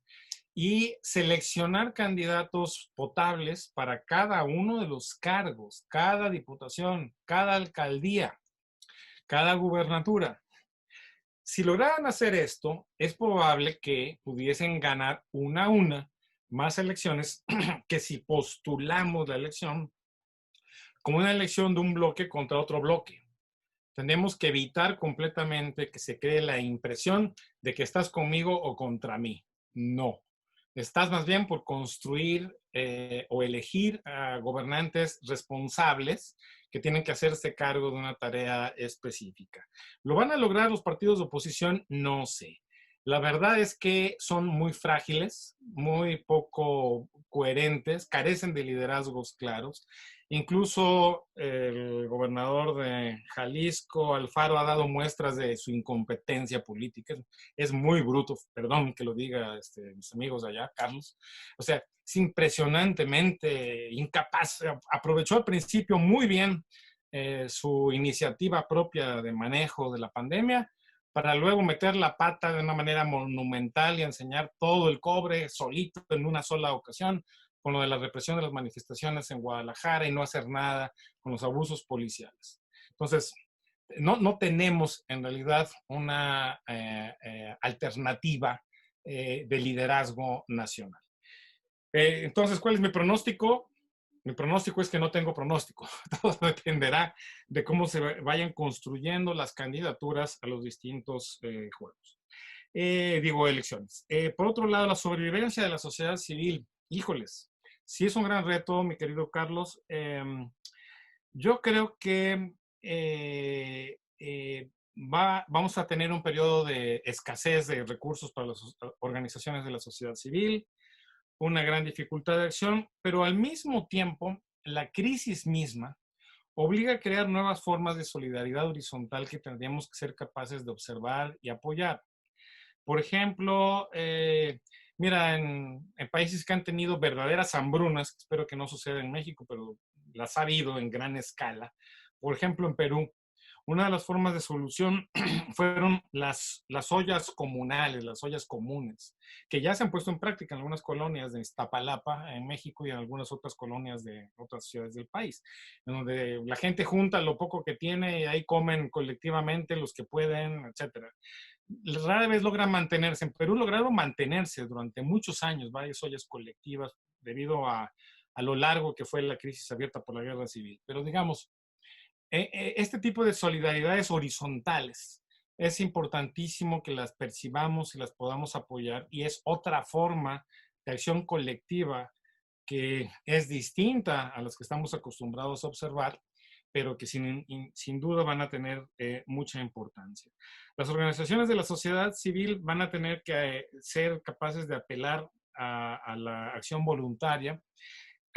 S4: y seleccionar candidatos potables para cada uno de los cargos, cada diputación, cada alcaldía, cada gubernatura. Si lograran hacer esto, es probable que pudiesen ganar una a una más elecciones que si postulamos la elección como una elección de un bloque contra otro bloque. Tenemos que evitar completamente que se cree la impresión de que estás conmigo o contra mí. No. Estás más bien por construir o elegir a gobernantes responsables que tienen que hacerse cargo de una tarea específica. ¿Lo van a lograr los partidos de oposición? No sé. La verdad es que son muy frágiles, muy poco coherentes, carecen de liderazgos claros. Incluso el gobernador de Jalisco, Alfaro, ha dado muestras de su incompetencia política. Es muy bruto, perdón que lo diga mis amigos de allá, Carlos. O sea, es impresionantemente incapaz. Aprovechó al principio muy bien su iniciativa propia de manejo de la pandemia, para luego meter la pata de una manera monumental y enseñar todo el cobre solito en una sola ocasión, con lo de la represión de las manifestaciones en Guadalajara y no hacer nada con los abusos policiales. Entonces, no tenemos en realidad una alternativa de liderazgo nacional. Entonces, ¿cuál es mi pronóstico? Mi pronóstico es que no tengo pronóstico. Todo dependerá de cómo se vayan construyendo las candidaturas a los distintos juegos. Elecciones. Por otro lado, la sobrevivencia de la sociedad civil. Híjoles, sí es un gran reto, mi querido Carlos. Yo creo que vamos a tener un periodo de escasez de recursos para las organizaciones de la sociedad civil, una gran dificultad de acción, pero al mismo tiempo, la crisis misma obliga a crear nuevas formas de solidaridad horizontal que tendríamos que ser capaces de observar y apoyar. Por ejemplo, mira, en países que han tenido verdaderas hambrunas, espero que no suceda en México, pero las ha habido en gran escala. Por ejemplo, en Perú, una de las formas de solución fueron las ollas comunales, las ollas comunes, que ya se han puesto en práctica en algunas colonias de Iztapalapa, en México, y en algunas otras colonias de otras ciudades del país, en donde la gente junta lo poco que tiene y ahí comen colectivamente los que pueden, etc. Rara vez logran mantenerse. En Perú lograron mantenerse durante muchos años varias ollas colectivas debido a lo largo que fue la crisis abierta por la guerra civil. Pero digamos, este tipo de solidaridades horizontales es importantísimo que las percibamos y las podamos apoyar, y es otra forma de acción colectiva que es distinta a las que estamos acostumbrados a observar, pero que sin duda van a tener mucha importancia. Las organizaciones de la sociedad civil van a tener que ser capaces de apelar a la acción voluntaria,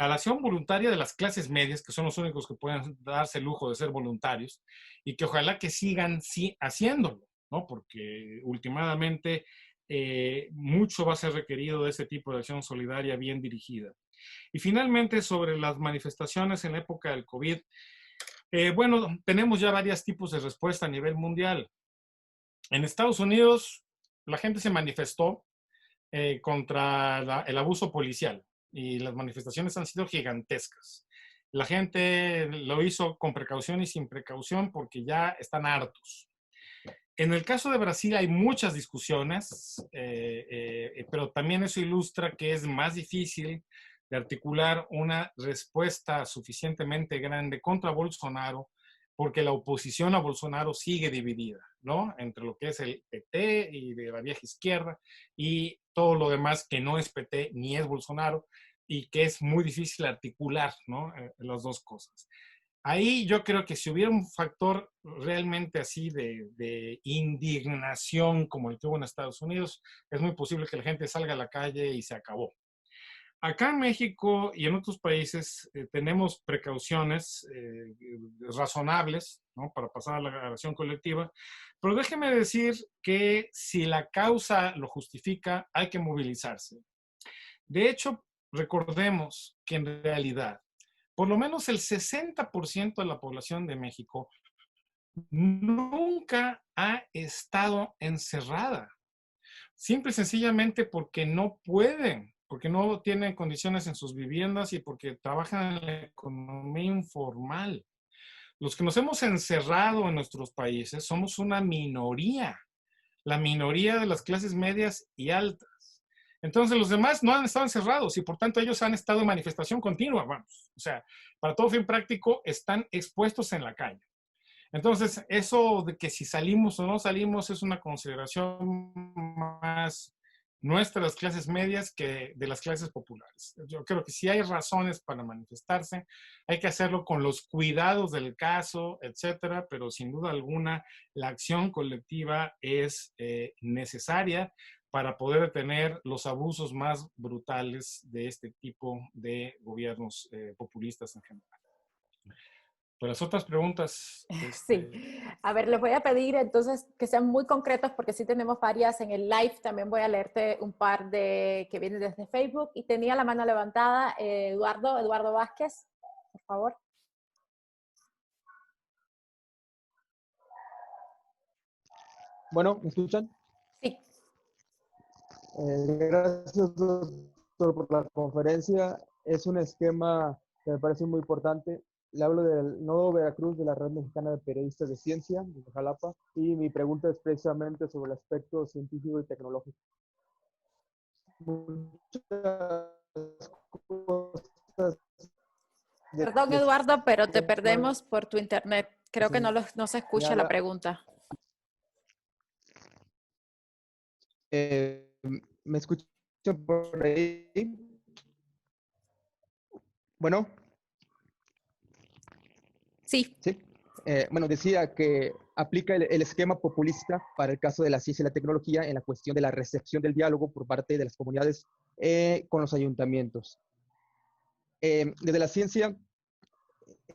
S4: a la acción voluntaria de las clases medias, que son los únicos que pueden darse el lujo de ser voluntarios, y que ojalá que sigan haciéndolo, ¿no? Porque últimamente mucho va a ser requerido de ese tipo de acción solidaria bien dirigida. Y finalmente, sobre las manifestaciones en la época del COVID, bueno, tenemos ya varios tipos de respuesta a nivel mundial. En Estados Unidos, la gente se manifestó contra el abuso policial, y las manifestaciones han sido gigantescas. La gente lo hizo con precaución y sin precaución porque ya están hartos. En el caso de Brasil hay muchas discusiones, pero también eso ilustra que es más difícil de articular una respuesta suficientemente grande contra Bolsonaro, porque la oposición a Bolsonaro sigue dividida, ¿no? Entre lo que es el PT y de la vieja izquierda y todo lo demás que no es PT ni es Bolsonaro. y que es muy difícil articular, ¿no? Las dos cosas. Ahí yo creo que si hubiera un factor realmente así de indignación como el que hubo en Estados Unidos, es muy posible que la gente salga a la calle y se acabó. Acá en México y en otros países tenemos precauciones razonables, ¿no? Para pasar a la acción colectiva, pero déjeme decir que si la causa lo justifica, hay que movilizarse. De hecho, recordemos que en realidad, por lo menos el 60% de la población de México nunca ha estado encerrada. Simple y sencillamente porque no pueden, porque no tienen condiciones en sus viviendas y porque trabajan en la economía informal. Los que nos hemos encerrado en nuestros países somos una minoría, la minoría de las clases medias y altas. Entonces los demás no han estado encerrados y por tanto ellos han estado en manifestación continua, vamos. O sea, para todo fin práctico están expuestos en la calle. Entonces, eso de que si salimos o no salimos es una consideración más nuestra de las clases medias que de las clases populares. Yo creo que si hay razones para manifestarse, hay que hacerlo con los cuidados del caso, etcétera, pero sin duda alguna la acción colectiva es necesaria para poder detener los abusos más brutales de este tipo de gobiernos populistas en general. Pues las otras preguntas.
S1: Sí, a ver, les voy a pedir entonces que sean muy concretos porque sí tenemos varias en el live. También voy a leerte un par que vienen desde Facebook. Y tenía la mano levantada Eduardo Vázquez, por favor.
S7: Bueno, ¿me escuchan?
S1: Sí.
S7: Gracias, doctor, por la conferencia. Es un esquema que me parece muy importante. Le hablo del Nodo Veracruz de la Red Mexicana de Periodistas de Ciencia, de Jalapa, y mi pregunta es precisamente sobre el aspecto científico y tecnológico. Muchas cosas
S1: Perdón, Eduardo, pero te perdemos por tu internet. Creo que no se escucha la pregunta.
S7: ¿Me escuchan por ahí? Bueno.
S1: Sí.
S7: Sí. Bueno, decía que aplica el esquema populista para el caso de la ciencia y la tecnología en la cuestión de la recepción del diálogo por parte de las comunidades con los ayuntamientos. Desde la ciencia,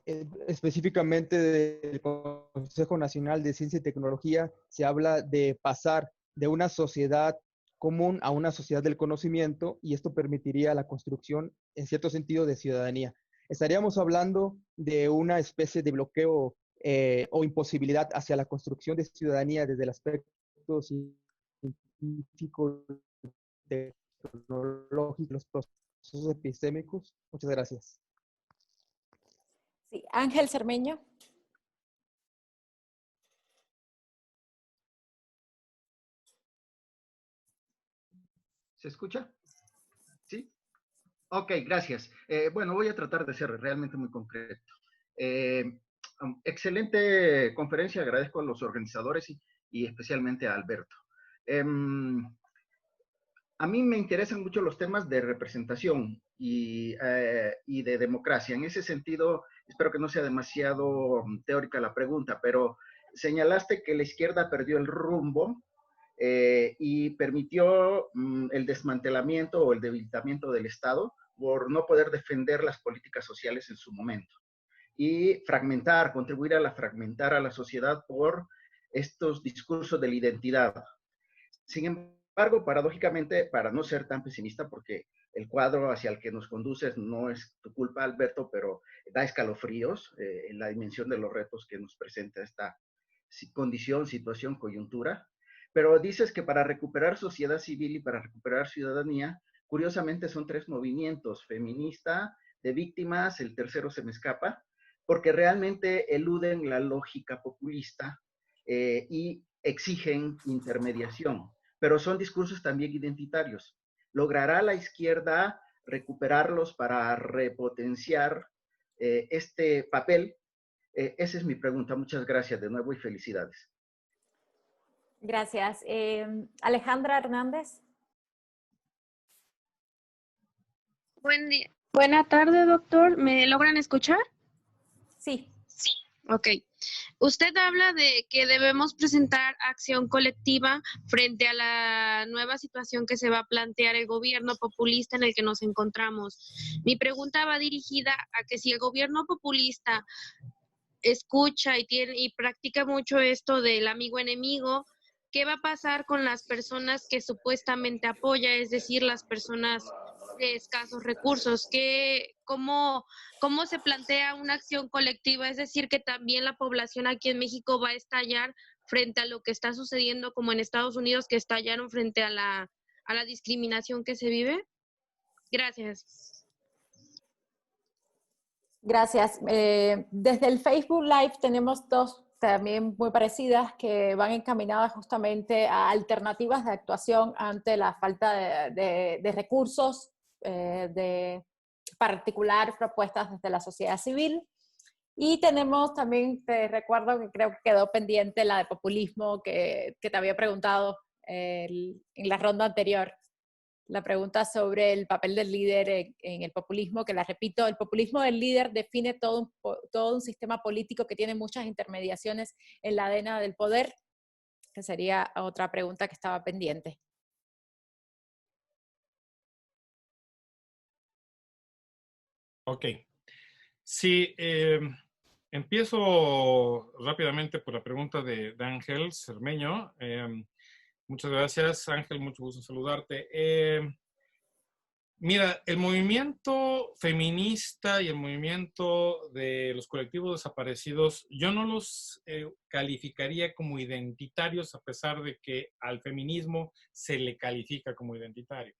S7: específicamente del Consejo Nacional de Ciencia y Tecnología, se habla de pasar de una sociedad común a una sociedad del conocimiento, y esto permitiría la construcción, en cierto sentido, de ciudadanía. Estaríamos hablando de una especie de bloqueo o imposibilidad hacia la construcción de ciudadanía desde el aspecto científico, tecnológico, los procesos epistémicos. Muchas gracias.
S1: Sí, Ángel Cermeño.
S8: ¿Se escucha? ¿Sí? Ok, gracias. Bueno, voy a tratar de ser realmente muy concreto. Excelente conferencia, agradezco a los organizadores y especialmente a Alberto. A mí me interesan mucho los temas de representación y de democracia. En ese sentido, espero que no sea demasiado teórica la pregunta, pero señalaste que la izquierda perdió el rumbo y permitió el desmantelamiento o el debilitamiento del Estado por no poder defender las políticas sociales en su momento. Y contribuir a fragmentar a la sociedad por estos discursos de la identidad. Sin embargo, paradójicamente, para no ser tan pesimista, porque el cuadro hacia el que nos conduces no es tu culpa, Alberto, pero da escalofríos en la dimensión de los retos que nos presenta esta condición, situación, coyuntura. Pero dices que para recuperar sociedad civil y para recuperar ciudadanía, curiosamente son 3 movimientos: feminista, de víctimas, el tercero se me escapa, porque realmente eluden la lógica populista y exigen intermediación, pero son discursos también identitarios. ¿Logrará la izquierda recuperarlos para repotenciar este papel? Esa es mi pregunta. Muchas gracias de nuevo y felicidades.
S1: Gracias. Alejandra Hernández.
S9: Buen día. Buena tarde, doctor. ¿Me logran escuchar?
S1: Sí.
S9: Sí. Ok. Usted habla de que debemos presentar acción colectiva frente a la nueva situación que se va a plantear el gobierno populista en el que nos encontramos. Mi pregunta va dirigida a que si el gobierno populista escucha y practica mucho esto del amigo enemigo, ¿qué va a pasar con las personas que supuestamente apoya, es decir, las personas de escasos recursos? ¿Cómo se plantea una acción colectiva? Es decir, que también la población aquí en México va a estallar frente a lo que está sucediendo como en Estados Unidos, que estallaron frente a la discriminación que se vive. Gracias.
S1: Gracias. Desde el Facebook Live tenemos dos también muy parecidas que van encaminadas justamente a alternativas de actuación ante la falta de recursos, de particular propuestas desde la sociedad civil. Y tenemos también, te recuerdo que creo que quedó pendiente la de populismo que te había preguntado en la ronda anterior. La pregunta sobre el papel del líder en el populismo, que la repito, el populismo del líder define todo un sistema político que tiene muchas intermediaciones en la arena del poder, que sería otra pregunta que estaba pendiente.
S4: Ok. Sí, empiezo rápidamente por la pregunta de Ángel Cermeño. Muchas gracias, Ángel, mucho gusto en saludarte. Mira, el movimiento feminista y el movimiento de los colectivos desaparecidos, yo no los calificaría como identitarios, a pesar de que al feminismo se le califica como identitario.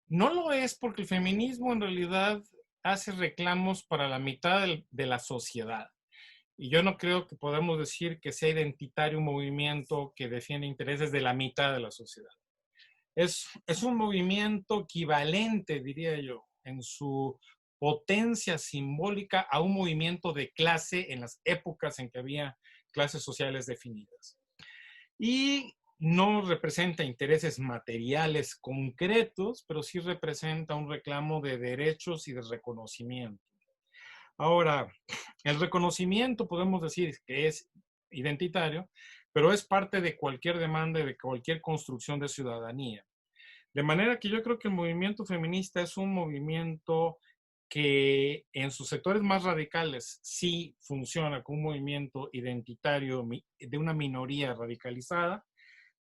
S4: No lo es porque el feminismo en realidad hace reclamos para la mitad de la sociedad. Y yo no creo que podamos decir que sea identitario un movimiento que defiende intereses de la mitad de la sociedad. Es un movimiento equivalente, diría yo, en su potencia simbólica a un movimiento de clase en las épocas en que había clases sociales definidas. Y no representa intereses materiales concretos, pero sí representa un reclamo de derechos y de reconocimiento. Ahora, el reconocimiento podemos decir que es identitario, pero es parte de cualquier demanda y de cualquier construcción de ciudadanía. De manera que yo creo que el movimiento feminista es un movimiento que en sus sectores más radicales sí funciona como un movimiento identitario de una minoría radicalizada,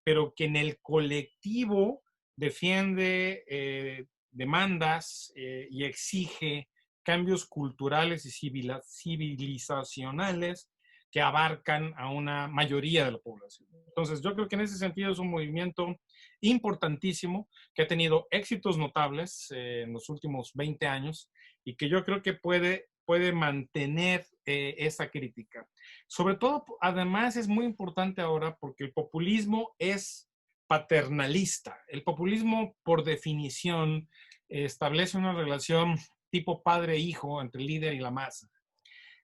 S4: pero que en el colectivo defiende demandas y exige cambios culturales y civilizacionales que abarcan a una mayoría de la población. Entonces, yo creo que en ese sentido es un movimiento importantísimo que ha tenido éxitos notables en los últimos 20 años y que yo creo que puede mantener esa crítica. Sobre todo, además, es muy importante ahora porque el populismo es paternalista. El populismo, por definición, establece una relación tipo padre-hijo entre el líder y la masa.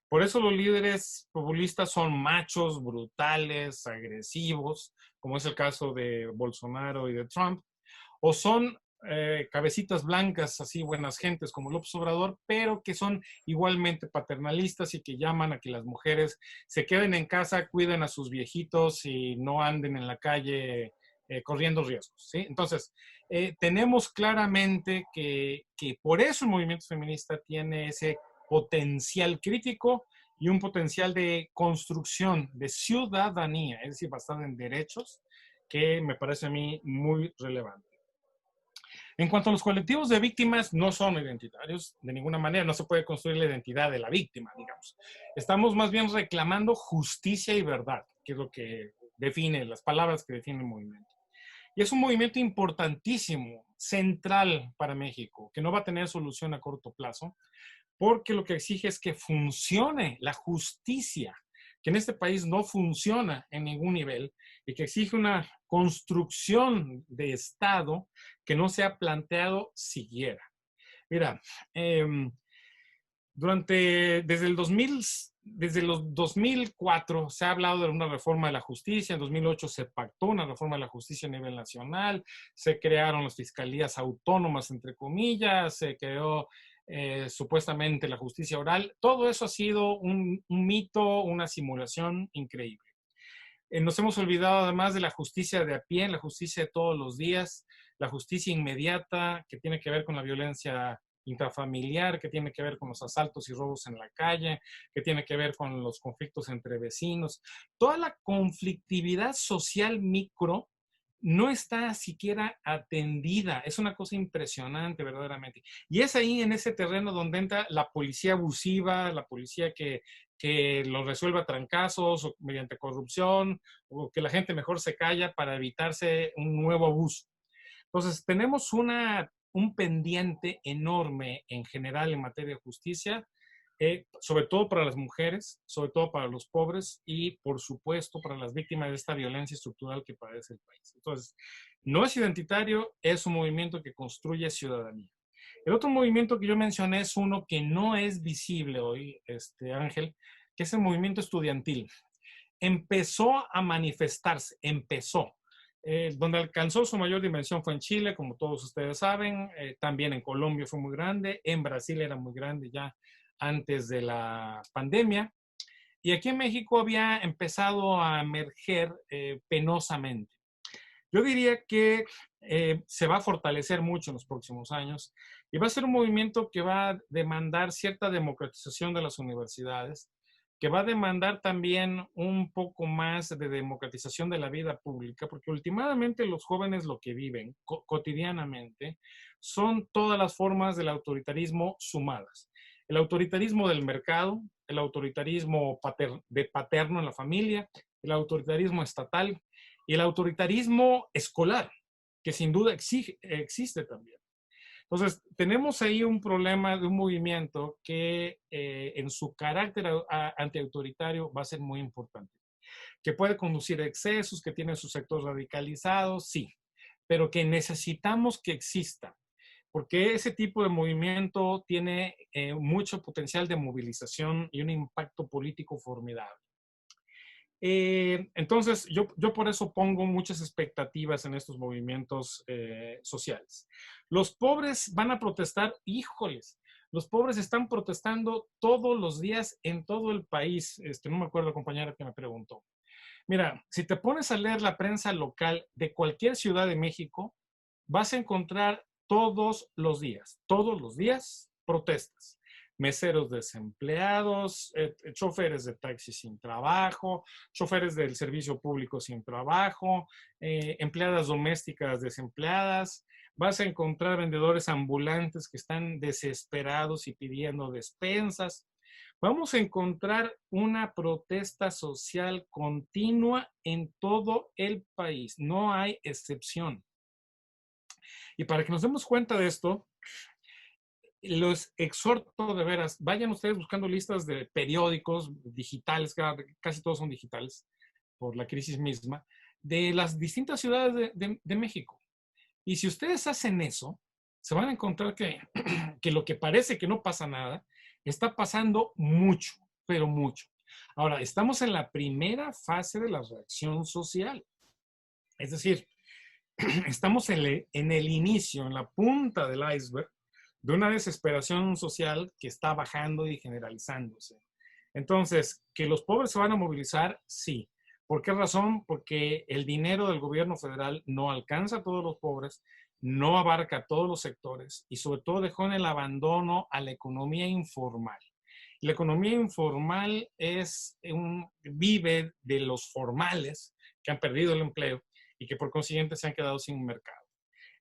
S4: Por eso los líderes populistas son machos, brutales, agresivos, como es el caso de Bolsonaro y de Trump, o son cabecitas blancas, así buenas gentes como López Obrador, pero que son igualmente paternalistas y que llaman a que las mujeres se queden en casa, cuiden a sus viejitos y no anden en la calle corriendo riesgos, ¿sí? Entonces, tenemos claramente que por eso el movimiento feminista tiene ese potencial crítico y un potencial de construcción de ciudadanía, es decir, basada en derechos, que me parece a mí muy relevante. En cuanto a los colectivos de víctimas, no son identitarios de ninguna manera, no se puede construir la identidad de la víctima, digamos. Estamos más bien reclamando justicia y verdad, que es lo que define, las palabras que definen el movimiento. Y es un movimiento importantísimo, central para México, que no va a tener solución a corto plazo, porque lo que exige es que funcione la justicia, que en este país no funciona en ningún nivel y que exige una construcción de Estado que no se ha planteado siquiera. Mira, desde los 2004 se ha hablado de una reforma de la justicia, en 2008 se pactó una reforma de la justicia a nivel nacional, se crearon las fiscalías autónomas, entre comillas, se creó supuestamente la justicia oral. Todo eso ha sido un mito, una simulación increíble. Nos hemos olvidado además de la justicia de a pie, la justicia de todos los días, la justicia inmediata que tiene que ver con la violencia intrafamiliar, que tiene que ver con los asaltos y robos en la calle, que tiene que ver con los conflictos entre vecinos. Toda la conflictividad social micro no está siquiera atendida. Es una cosa impresionante, verdaderamente. Y es ahí, en ese terreno, donde entra la policía abusiva, la policía que lo resuelva a trancazos o mediante corrupción, o que la gente mejor se calla para evitarse un nuevo abuso. Entonces, tenemos un pendiente enorme en general en materia de justicia, sobre todo para las mujeres, sobre todo para los pobres y, por supuesto, para las víctimas de esta violencia estructural que padece el país. Entonces, no es identitario, es un movimiento que construye ciudadanía. El otro movimiento que yo mencioné es uno que no es visible hoy, Ángel, que es el movimiento estudiantil. Empezó a manifestarse, donde alcanzó su mayor dimensión fue en Chile, como todos ustedes saben, también en Colombia fue muy grande, en Brasil era muy grande ya antes de la pandemia, y aquí en México había empezado a emerger penosamente. Yo diría que se va a fortalecer mucho en los próximos años y va a ser un movimiento que va a demandar cierta democratización de las universidades, que va a demandar también un poco más de democratización de la vida pública, porque últimamente los jóvenes lo que viven cotidianamente son todas las formas del autoritarismo sumadas. El autoritarismo del mercado, el autoritarismo paterno en la familia, el autoritarismo estatal y el autoritarismo escolar, que sin duda existe también. Entonces, tenemos ahí un problema de un movimiento que en su carácter antiautoritario va a ser muy importante. Que puede conducir a excesos, que tiene sus sectores radicalizados, sí, pero que necesitamos que exista, porque ese tipo de movimiento tiene mucho potencial de movilización y un impacto político formidable. Entonces, yo por eso pongo muchas expectativas en estos movimientos sociales. Los pobres van a protestar, híjoles, los pobres están protestando todos los días en todo el país. No me acuerdo la compañera que me preguntó. Mira, si te pones a leer la prensa local de cualquier ciudad de México, vas a encontrar todos los días, protestas. Meseros desempleados, choferes de taxi sin trabajo, choferes del servicio público sin trabajo, empleadas domésticas desempleadas. Vas a encontrar vendedores ambulantes que están desesperados y pidiendo despensas. Vamos a encontrar una protesta social continua en todo el país. No hay excepción. Y para que nos demos cuenta de esto, los exhorto de veras, vayan ustedes buscando listas de periódicos digitales, casi todos son digitales por la crisis misma, de las distintas ciudades de México. Y si ustedes hacen eso, se van a encontrar que lo que parece que no pasa nada, está pasando mucho, pero mucho. Ahora, estamos en la primera fase de la reacción social. Es decir, estamos en el inicio, en la punta del iceberg, de una desesperación social que está bajando y generalizándose. Entonces, ¿que los pobres se van a movilizar? Sí. ¿Por qué razón? Porque el dinero del gobierno federal no alcanza a todos los pobres, no abarca a todos los sectores y sobre todo dejó en el abandono a la economía informal. La economía informal vive de los formales que han perdido el empleo y que por consiguiente se han quedado sin un mercado.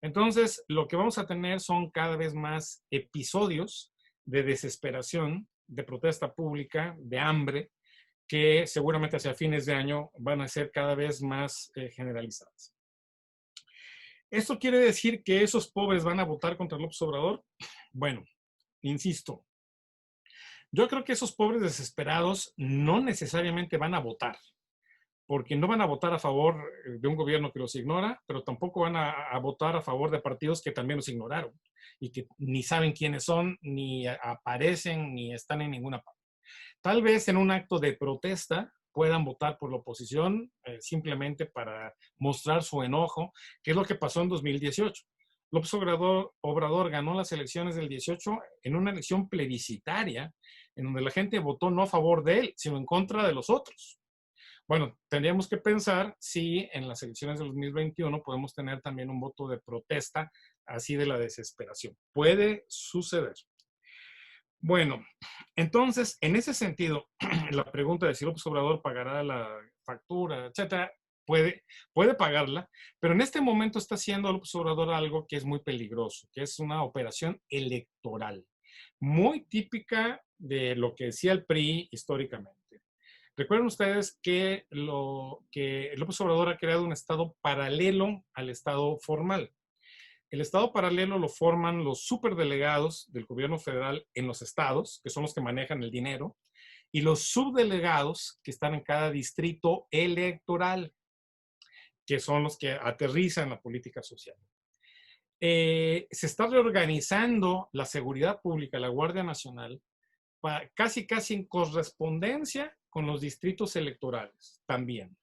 S4: Entonces, lo que vamos a tener son cada vez más episodios de desesperación, de protesta pública, de hambre, que seguramente hacia fines de año van a ser cada vez más generalizadas. ¿Esto quiere decir que esos pobres van a votar contra López Obrador? Bueno, insisto, yo creo que esos pobres desesperados no necesariamente van a votar, porque no van a votar a favor de un gobierno que los ignora, pero tampoco van a votar a favor de partidos que también los ignoraron y que ni saben quiénes son, ni aparecen, ni están en ninguna parte. Tal vez en un acto de protesta puedan votar por la oposición simplemente para mostrar su enojo, que es lo que pasó en 2018. López Obrador ganó las elecciones del 18 en una elección plebiscitaria, en donde la gente votó no a favor de él, sino en contra de los otros. Bueno, tendríamos que pensar si en las elecciones del 2021 podemos tener también un voto de protesta así de la desesperación. Puede suceder. Bueno, entonces, en ese sentido, la pregunta de si López Obrador pagará la factura, etcétera, puede pagarla, pero en este momento está haciendo López Obrador algo que es muy peligroso, que es una operación electoral, muy típica de lo que decía el PRI históricamente. Recuerden ustedes que López Obrador ha creado un estado paralelo al estado formal. El estado paralelo lo forman los superdelegados del gobierno federal en los estados, que son los que manejan el dinero, y los subdelegados que están en cada distrito electoral, que son los que aterrizan la política social. Se está reorganizando la seguridad pública, la Guardia Nacional, casi en correspondencia con los distritos electorales también.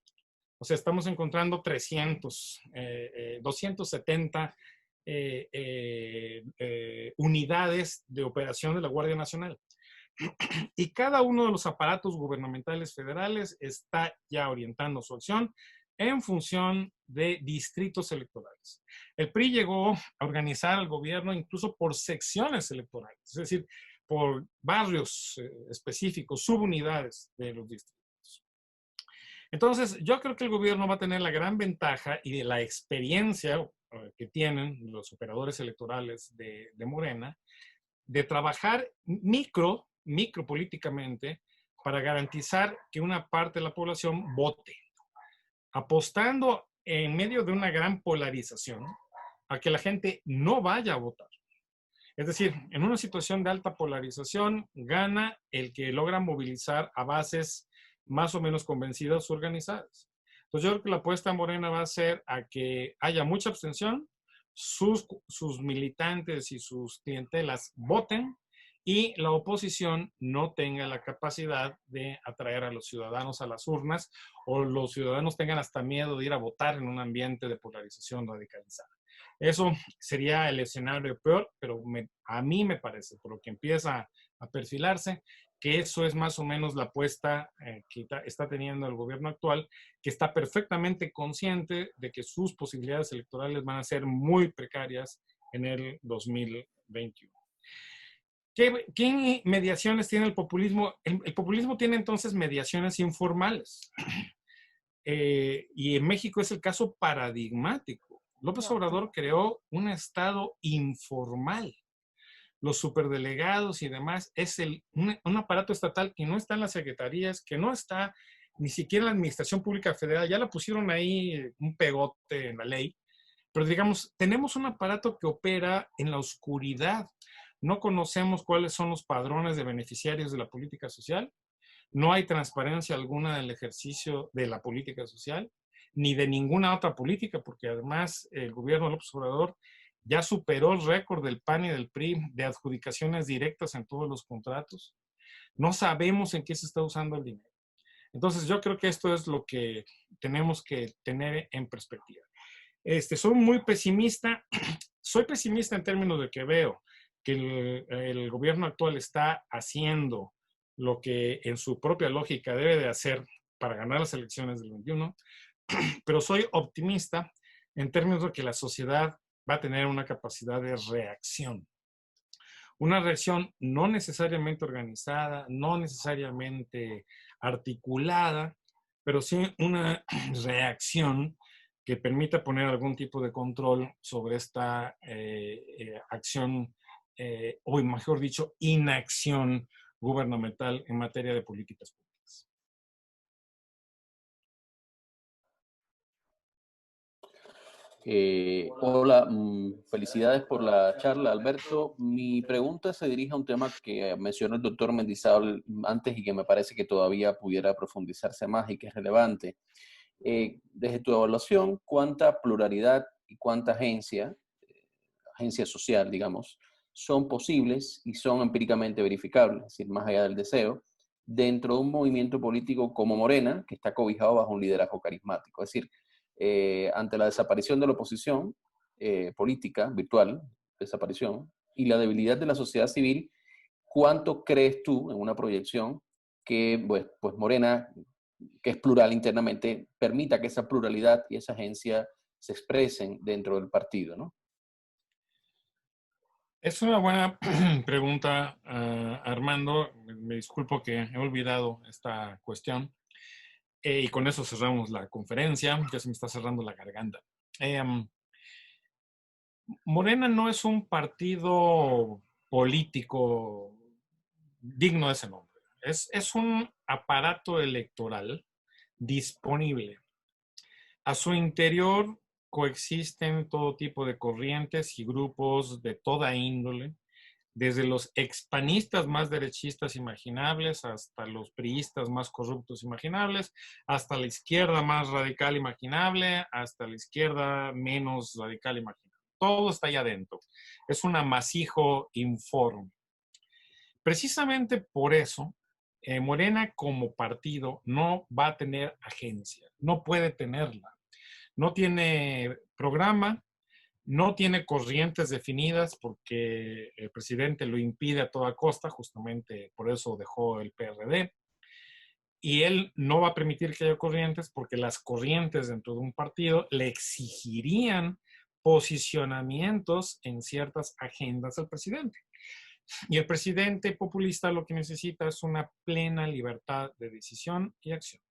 S4: O sea, estamos encontrando 270 unidades de operación de la Guardia Nacional. Y cada uno de los aparatos gubernamentales federales está ya orientando su acción en función de distritos electorales. El PRI llegó a organizar al gobierno incluso por secciones electorales, es decir, por barrios específicos, subunidades de los distritos. Entonces, yo creo que el gobierno va a tener la gran ventaja y de la experiencia que tienen los operadores electorales de Morena, de trabajar micro políticamente para garantizar que una parte de la población vote, apostando en medio de una gran polarización a que la gente no vaya a votar. Es decir, en una situación de alta polarización, gana el que logra movilizar a bases más o menos convencidas o organizadas. Entonces yo creo que la apuesta Morena va a ser a que haya mucha abstención, sus militantes y sus clientelas voten y la oposición no tenga la capacidad de atraer a los ciudadanos a las urnas o los ciudadanos tengan hasta miedo de ir a votar en un ambiente de polarización radicalizada. Eso sería el escenario peor, pero a mí me parece, por lo que empieza a perfilarse, que eso es más o menos la apuesta que está teniendo el gobierno actual, que está perfectamente consciente de que sus posibilidades electorales van a ser muy precarias en el 2021. ¿Qué mediaciones tiene el populismo? El populismo tiene entonces mediaciones informales. Y en México es el caso paradigmático. López Obrador creó un estado informal. Los superdelegados y demás es un aparato estatal que no está en las secretarías, que no está ni siquiera en la Administración Pública Federal. Ya la pusieron ahí un pegote en la ley. Pero digamos, tenemos un aparato que opera en la oscuridad. No conocemos cuáles son los padrones de beneficiarios de la política social. No hay transparencia alguna del ejercicio de la política social, ni de ninguna otra política, porque además el gobierno de López Obrador ya superó el récord del PAN y del PRI de adjudicaciones directas en todos los contratos. No sabemos en qué se está usando el dinero. Entonces yo creo que esto es lo que tenemos que tener en perspectiva. Soy muy pesimista. Soy pesimista en términos de que veo que el gobierno actual está haciendo lo que en su propia lógica debe de hacer para ganar las elecciones del 21, pero soy optimista en términos de que la sociedad va a tener una capacidad de reacción. Una reacción no necesariamente organizada, no necesariamente articulada, pero sí una reacción que permita poner algún tipo de control sobre esta acción, o mejor dicho, inacción gubernamental en materia de políticas públicas.
S10: Hola, felicidades por la charla, Alberto. Mi pregunta se dirige a un tema que mencionó el doctor Mendizábal antes y que me parece que todavía pudiera profundizarse más y que es relevante. Desde tu evaluación, ¿cuánta pluralidad y cuánta agencia social, digamos, son posibles y son empíricamente verificables, es decir, más allá del deseo, dentro de un movimiento político como Morena, que está cobijado bajo un liderazgo carismático? Es decir, ante la desaparición de la oposición política, virtual, desaparición, y la debilidad de la sociedad civil, ¿cuánto crees tú, en una proyección, que pues Morena, que es plural internamente, permita que esa pluralidad y esa agencia se expresen dentro del partido, ¿no?
S4: Es una buena pregunta, Armando. Me disculpo que he olvidado esta cuestión. Y con eso cerramos la conferencia. Ya se me está cerrando la garganta. Morena no es un partido político digno de ese nombre. Es un aparato electoral disponible. A su interior coexisten todo tipo de corrientes y grupos de toda índole, desde los expanistas más derechistas imaginables hasta los priistas más corruptos imaginables, hasta la izquierda más radical imaginable, hasta la izquierda menos radical imaginable. Todo está allá adentro. Es un amasijo informe. Precisamente por eso, Morena como partido no va a tener agencia, no puede tenerla. No tiene programa, no tiene corrientes definidas porque el presidente lo impide a toda costa, justamente por eso dejó el PRD. Y él no va a permitir que haya corrientes porque las corrientes dentro de un partido le exigirían posicionamientos en ciertas agendas al presidente. Y el presidente populista lo que necesita es una plena libertad de decisión y acción.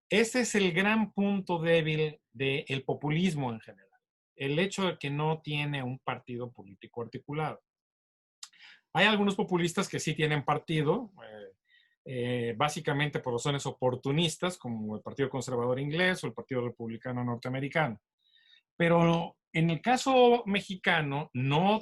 S4: Ese es el gran punto débil del populismo en general. El hecho de que no tiene un partido político articulado. Hay algunos populistas que sí tienen partido, básicamente por razones oportunistas, como el Partido Conservador Inglés o el Partido Republicano Norteamericano. Pero en el caso mexicano no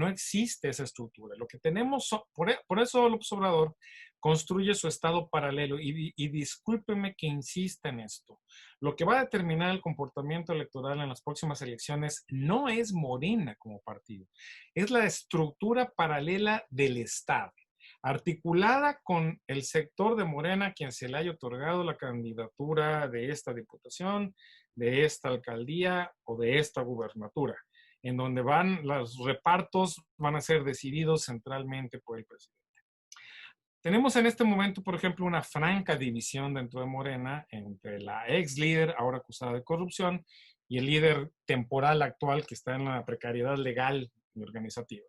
S4: existe esa estructura. Lo que tenemos, por eso López Obrador construye su estado paralelo y discúlpeme que insista en esto. Lo que va a determinar el comportamiento electoral en las próximas elecciones no es Morena como partido, es la estructura paralela del Estado, articulada con el sector de Morena a quien se le haya otorgado la candidatura de esta diputación, de esta alcaldía o de esta gubernatura, en donde los repartos van a ser decididos centralmente por el presidente. Tenemos en este momento, por ejemplo, una franca división dentro de Morena entre la ex líder, ahora acusada de corrupción, y el líder temporal actual que está en la precariedad legal y organizativa.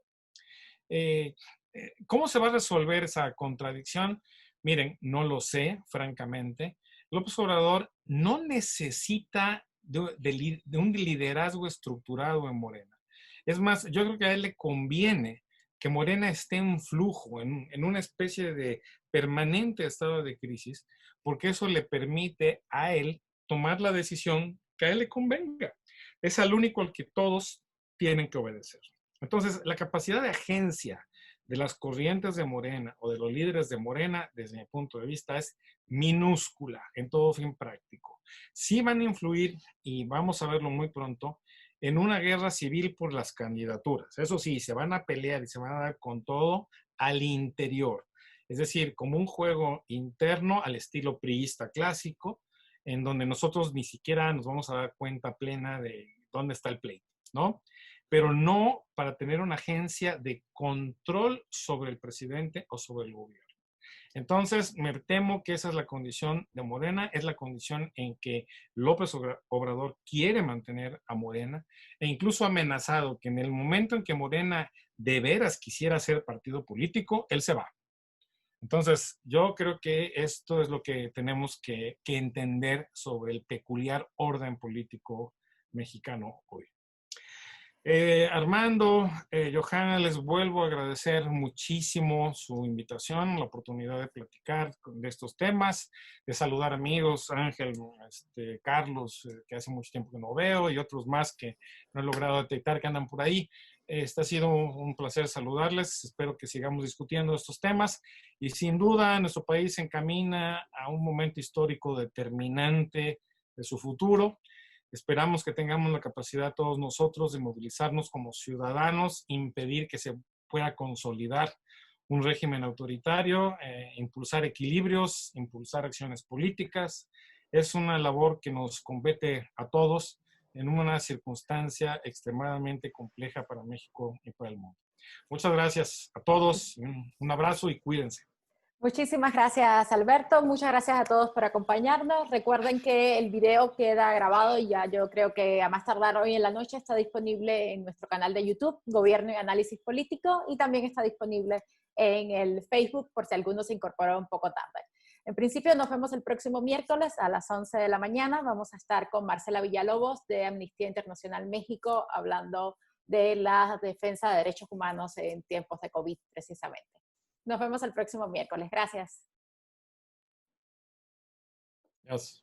S4: ¿Cómo se va a resolver esa contradicción? Miren, no lo sé, francamente. López Obrador no necesita de un liderazgo estructurado en Morena. Es más, yo creo que a él le conviene que Morena esté en flujo, en una especie de permanente estado de crisis, porque eso le permite a él tomar la decisión que a él le convenga. Es al único al que todos tienen que obedecer. Entonces, la capacidad de agencia de las corrientes de Morena o de los líderes de Morena, desde mi punto de vista, es minúscula en todo fin práctico. Sí van a influir, y vamos a verlo muy pronto, en una guerra civil por las candidaturas. Eso sí, se van a pelear y se van a dar con todo al interior. Es decir, como un juego interno al estilo priista clásico, en donde nosotros ni siquiera nos vamos a dar cuenta plena de dónde está el pleito, ¿no? Pero no para tener una agencia de control sobre el presidente o sobre el gobierno. Entonces, me temo que esa es la condición de Morena, es la condición en que López Obrador quiere mantener a Morena e incluso ha amenazado que en el momento en que Morena de veras quisiera ser partido político, él se va. Entonces, yo creo que esto es lo que tenemos que entender sobre el peculiar orden político mexicano hoy. Armando, Johanna, les vuelvo a agradecer muchísimo su invitación, la oportunidad de platicar de estos temas, de saludar amigos, Ángel, Carlos, que hace mucho tiempo que no veo, y otros más que no he logrado detectar que andan por ahí. Ha sido un placer saludarles. Espero que sigamos discutiendo estos temas. Y sin duda, nuestro país se encamina a un momento histórico determinante de su futuro. Esperamos que tengamos la capacidad todos nosotros de movilizarnos como ciudadanos, impedir que se pueda consolidar un régimen autoritario, impulsar equilibrios, impulsar acciones políticas. Es una labor que nos compete a todos en una circunstancia extremadamente compleja para México y para el mundo. Muchas gracias a todos, un abrazo y cuídense.
S1: Muchísimas gracias, Alberto. Muchas gracias a todos por acompañarnos. Recuerden que el video queda grabado y ya yo creo que a más tardar hoy en la noche está disponible en nuestro canal de YouTube, Gobierno y Análisis Político, y también está disponible en el Facebook por si alguno se incorporó un poco tarde. En principio nos vemos el próximo miércoles a las 11 de la mañana. Vamos a estar con Marcela Villalobos de Amnistía Internacional México hablando de la defensa de derechos humanos en tiempos de COVID precisamente. Nos vemos el próximo miércoles. Gracias.
S4: Gracias.